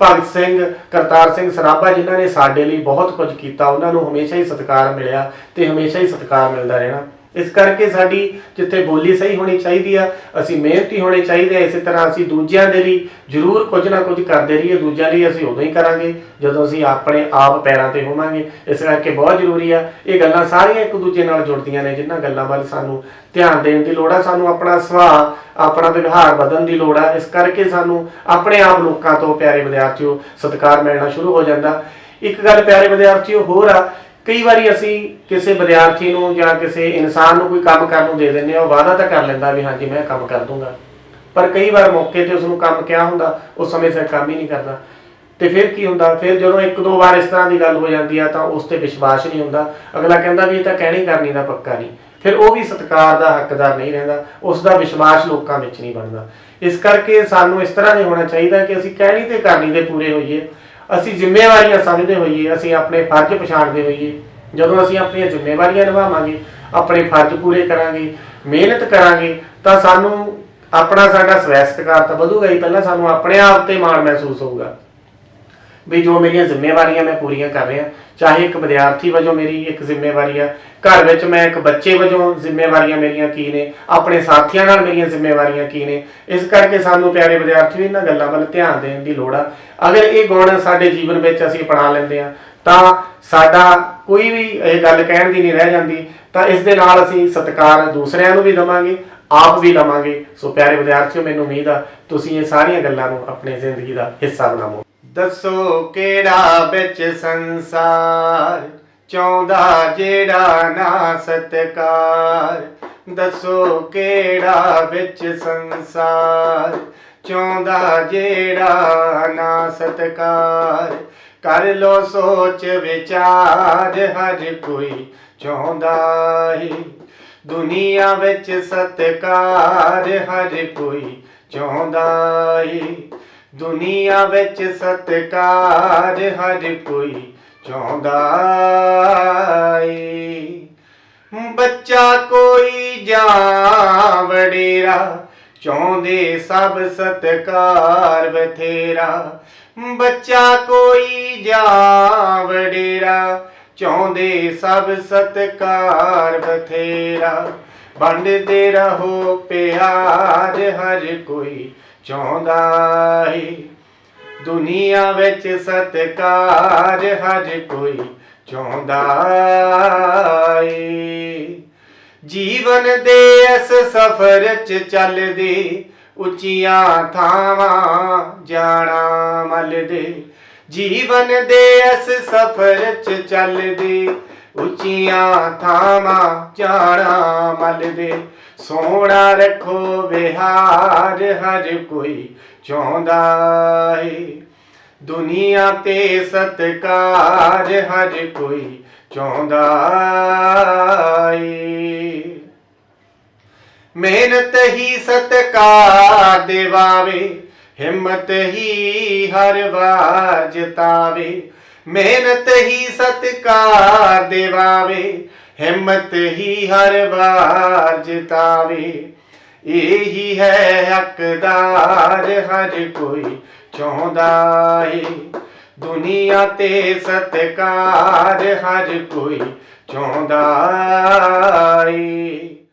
ਭਗਤ ਸਿੰਘ, ਕਰਤਾਰ ਸਿੰਘ ਸਰਾਭਾ ਜਿਨ੍ਹਾਂ ਨੇ ਸਾਡੇ ਲਈ ਬਹੁਤ ਕੁਝ ਕੀਤਾ, ਉਹਨਾਂ ਨੂੰ ਹਮੇਸ਼ਾ ਹੀ ਸਤਿਕਾਰ ਮਿਲਿਆ ਤੇ ਹਮੇਸ਼ਾ ਹੀ ਸਤਿਕਾਰ ਮਿਲਦਾ ਰਹਿਣਾ। ਇਸ ਕਰਕੇ ਸਾਡੀ ਜਿੱਥੇ ਬੋਲੀ ਸਹੀ ਹੋਣੀ ਚਾਹੀਦੀ ਆ, ਅਸੀਂ ਮਿਹਨਤੀ ਹੋਣੇ ਚਾਹੀਦੇ ਆ। ਇਸੇ ਤਰ੍ਹਾਂ ਅਸੀਂ ਦੂਜਿਆਂ ਦੇ ਲਈ ਜ਼ਰੂਰ ਕੁਝ ਨਾ ਕੁਝ ਕਰਦੇ ਰਹੀਏ। ਦੂਜਿਆਂ ਲਈ ਅਸੀਂ ਉਦੋਂ ਹੀ ਕਰਾਂਗੇ ਜਦੋਂ ਅਸੀਂ ਆਪਣੇ ਆਪ ਪੈਰਾਂ ਤੇ ਹੋਵਾਂਗੇ। ਇਸ ਕਰਕੇ ਬਹੁਤ ਜ਼ਰੂਰੀ ਆ, ਇਹ ਗੱਲਾਂ ਸਾਰੀਆਂ ਇੱਕ ਦੂਜੇ ਨਾਲ ਜੁੜਦੀਆਂ ਨੇ, ਜਿਨ੍ਹਾਂ ਗੱਲਾਂ ਵੱਲ ਸਾਨੂੰ ਧਿਆਨ ਦੇਣ ਦੀ ਲੋੜ ਆ। ਸਾਨੂੰ ਆਪਣਾ ਸੁਭਾਅ, ਆਪਣਾ ਵਿਵਹਾਰ ਬਦਲਣ ਦੀ ਲੋੜ ਆ। ਇਸ ਕਰਕੇ ਸਾਨੂੰ ਆਪਣੇ ਆਪ ਲੋਕਾਂ ਤੋਂ, ਪਿਆਰੇ ਵਿਦਿਆਰਥੀਓ, ਸਤਿਕਾਰ ਮਿਲਣਾ ਸ਼ੁਰੂ ਹੋ ਜਾਂਦਾ। ਇੱਕ ਗੱਲ ਪਿਆਰੇ ਵਿਦਿਆਰਥੀਓ ਹੋਰ ਆ, ਕਈ ਵਾਰੀ ਅਸੀਂ ਕਿਸੇ ਵਿਦਿਆਰਥੀ ਨੂੰ ਜਾਂ ਕਿਸੇ ਇਨਸਾਨ ਨੂੰ ਕੋਈ ਕੰਮ ਕਰਨ ਨੂੰ ਦੇ ਦਿੰਦੇ ਹਾਂ, ਉਹ ਵਾਅਦਾ ਤਾਂ ਕਰ ਲੈਂਦਾ ਵੀ ਹਾਂਜੀ ਮੈਂ ਕੰਮ ਕਰ ਦੂੰਗਾ, ਪਰ ਕਈ ਵਾਰ ਮੌਕੇ ਤੇ ਉਸ ਨੂੰ ਕੰਮ ਕਿਹਾ ਹੁੰਦਾ, ਉਸ ਸਮੇਂ ਸਿਰ ਕੰਮ ਹੀ ਨਹੀਂ ਕਰਦਾ। ਤੇ ਫਿਰ ਕੀ ਹੁੰਦਾ, ਫਿਰ ਜਦੋਂ ਇੱਕ ਦੋ ਵਾਰ ਇਸ ਤਰ੍ਹਾਂ ਦੀ ਗੱਲ ਹੋ ਜਾਂਦੀ ਆ ਤਾਂ ਉਸ ਤੇ ਵਿਸ਼ਵਾਸ ਨਹੀਂ ਹੁੰਦਾ। ਅਗਲਾ ਕਹਿੰਦਾ ਵੀ ਇਹ ਤਾਂ ਕਹਿਣੀ ਕਰਨੀ ਦਾ ਪੱਕਾ ਨਹੀਂ, ਫਿਰ ਉਹ ਵੀ ਸਤਿਕਾਰ ਦਾ ਹੱਕਦਾਰ ਨਹੀਂ ਰਹਿੰਦਾ, ਉਸ ਦਾ ਵਿਸ਼ਵਾਸ ਲੋਕਾਂ ਵਿੱਚ ਨਹੀਂ ਬਣਦਾ। ਇਸ ਕਰਕੇ ਸਾਨੂੰ ਇਸ ਤਰ੍ਹਾਂ ਨਹੀਂ ਹੋਣਾ ਚਾਹੀਦਾ ਕਿ ਅਸੀਂ ਕਹਿਣੀ ਤੇ ਕਰਨੀ ਦੇ ਪੂਰੇ ਹੋਈਏ, ਅਸੀਂ ਜ਼ਿੰਮੇਵਾਰੀਆਂ ਸਮਝਦੇ ਹੋਈਏ, ਅਸੀਂ ਆਪਣੇ ਫਰਜ਼ ਪਛਾਣਦੇ ਹੋਈਏ। ਜਦੋਂ ਅਸੀਂ ਆਪਣੀਆਂ ਜ਼ਿੰਮੇਵਾਰੀਆਂ ਨਿਭਾਵਾਂਗੇ, ਆਪਣੇ ਫਰਜ਼ ਪੂਰੇ ਕਰਾਂਗੇ, ਮਿਹਨਤ ਕਰਾਂਗੇ, ਤਾਂ ਸਾਨੂੰ ਸਾਡਾ ਸਵੈ ਸਤਿਕਾਰ ਤਾਂ ਵਧੂਗਾ ਹੀ। ਪਹਿਲਾਂ ਸਾਨੂੰ ਆਪਣੇ ਆਪ ਤੇ ਮਾਣ ਮਹਿਸੂਸ ਹੋਊਗਾ ਵੀ ਜੋ ਮੇਰੀਆਂ ਜ਼ਿੰਮੇਵਾਰੀਆਂ ਮੈਂ ਪੂਰੀਆਂ ਕਰ ਰਿਹਾ। ਚਾਹੇ ਇੱਕ ਵਿਦਿਆਰਥੀ ਵਜੋਂ ਮੇਰੀ ਇੱਕ ਜ਼ਿੰਮੇਵਾਰੀ ਆ, ਘਰ ਵਿੱਚ ਮੈਂ ਇੱਕ ਬੱਚੇ ਵਜੋਂ ਜ਼ਿੰਮੇਵਾਰੀਆਂ ਮੇਰੀਆਂ ਕੀ ਨੇ, ਆਪਣੇ ਸਾਥੀਆਂ ਨਾਲ ਮੇਰੀਆਂ ਜ਼ਿੰਮੇਵਾਰੀਆਂ ਕੀ ਨੇ। ਇਸ ਕਰਕੇ ਸਾਨੂੰ ਪਿਆਰੇ ਵਿਦਿਆਰਥੀਓ ਇਹਨਾਂ ਗੱਲਾਂ ਵੱਲ ਧਿਆਨ ਦੇਣ ਦੀ ਲੋੜ ਆ। ਅਗਰ ਇਹ ਗੁਣ ਸਾਡੇ ਜੀਵਨ ਵਿੱਚ ਅਸੀਂ ਅਪਣਾ ਲੈਂਦੇ ਹਾਂ ਤਾਂ ਸਾਡਾ ਕੋਈ ਵੀ ਇਹ ਗੱਲ ਕਹਿਣ ਦੀ ਨਹੀਂ ਰਹਿ ਜਾਂਦੀ। ਤਾਂ ਇਸ ਦੇ ਨਾਲ ਅਸੀਂ ਸਤਿਕਾਰ ਦੂਸਰਿਆਂ ਨੂੰ ਵੀ ਦੇਵਾਂਗੇ, ਆਪ ਵੀ ਲਵਾਂਗੇ। ਸੋ ਪਿਆਰੇ ਵਿਦਿਆਰਥੀਓ, ਮੈਨੂੰ ਉਮੀਦ ਆ ਤੁਸੀਂ ਇਹ ਸਾਰੀਆਂ ਗੱਲਾਂ ਨੂੰ ਆਪਣੀ ਜ਼ਿੰਦਗੀ ਦਾ ਹਿੱਸਾ ਬਣਾਵੋ। ਦੱਸੋ ਕਿਹੜਾ ਵਿੱਚ ਸੰਸਾਰ ਚਾਹੁੰਦਾ ਜਿਹੜਾ ਨਾ ਸਤਿਕਾਰ, ਦੱਸੋ ਕਿਹੜਾ ਵਿੱਚ ਸੰਸਾਰ ਚਾਹੁੰਦਾ ਜਿਹੜਾ ਨਾ ਸਤਿਕਾਰ। ਕਰ ਲੋ ਸੋਚ ਵਿਚਾਰ, ਹਰ ਕੋਈ ਚਾਹੁੰਦਾ ਏ ਦੁਨੀਆ ਵਿੱਚ ਸਤਿਕਾਰ, ਹਰ ਕੋਈ ਚਾਹੁੰਦਾ ਏ ਦੁਨੀਆ ਵਿੱਚ ਸਤਿਕਾਰ, ਹਰ ਕੋਈ ਚਾਹੁੰਦਾ ਏ। ਬੱਚਾ ਕੋਈ ਜਾਂ ਵਡੇਰਾ ਚਾਹੁੰਦੇ ਸਭ ਸਤਿਕਾਰ ਬਥੇਰਾ, ਬੱਚਾ ਕੋਈ ਜਾਂ ਵਡੇਰਾ ਚਾਹੁੰਦੇ ਸਭ ਸਤਿਕਾਰ ਬਥੇਰਾ। ਵੰਡਦੇ ਰਹੋ ਪਿਆਰ, ਹਰ ਕੋਈ ਚਾਹੁੰਦਾ ਏ ਦੁਨੀਆ ਵਿੱਚ ਸਤਿਕਾਰ, ਹਰ ਕੋਈ ਚਾਹੁੰਦਾ ਏ। ਜੀਵਨ ਦੇ ਇਸ ਸਫ਼ਰ 'ਚ ਚੱਲਦੇ ਉੱਚੀਆਂ ਥਾਵਾਂ ਜਾਣਾ ਮੱਲਦੇ, ਜੀਵਨ ਦੇ ਇਸ ਸਫ਼ਰ 'ਚ ਚੱਲਦੇ ਉੱਚੀਆਂ ਥਾਵਾਂ ਜਾਣਾ ਮੱਲਦੇ। ਸੋਹਣਾ ਰੱਖੋ ਵਿਹਾਰ, ਹਰ ਕੋਈ ਚਾਹੁੰਦਾ ਏ ਦੁਨੀਆ ਤੇ ਸਤਿਕਾਰ, ਹਰ ਕੋਈ ਚਾਹੁੰਦਾ ਏ। ਮਿਹਨਤ ਹੀ ਸਤਿਕਾਰ ਦਿਵਾਵੇ, ਹਿੰਮਤ ਹੀ ਹਰ ਵਾਰ ਜਿਤਾਵੇ। ਮਿਹਨਤ ਹੀ ਸਤਿਕਾਰ ਦਿਵਾਵੇ, ਹਿੰਮਤ ਹੀ ਹਰ ਵਾਰ ਜਿਤਾਵੇ। ਇਹੀ ਹੈ ਹੱਕਦਾਰ, ਹਰ ਕੋਈ ਚਾਹੁੰਦਾ ਏ ਦੁਨੀਆ ਤੇ ਸਤਿਕਾਰ, ਹਰ ਕੋਈ ਚਾਹੁੰਦਾ ਏ।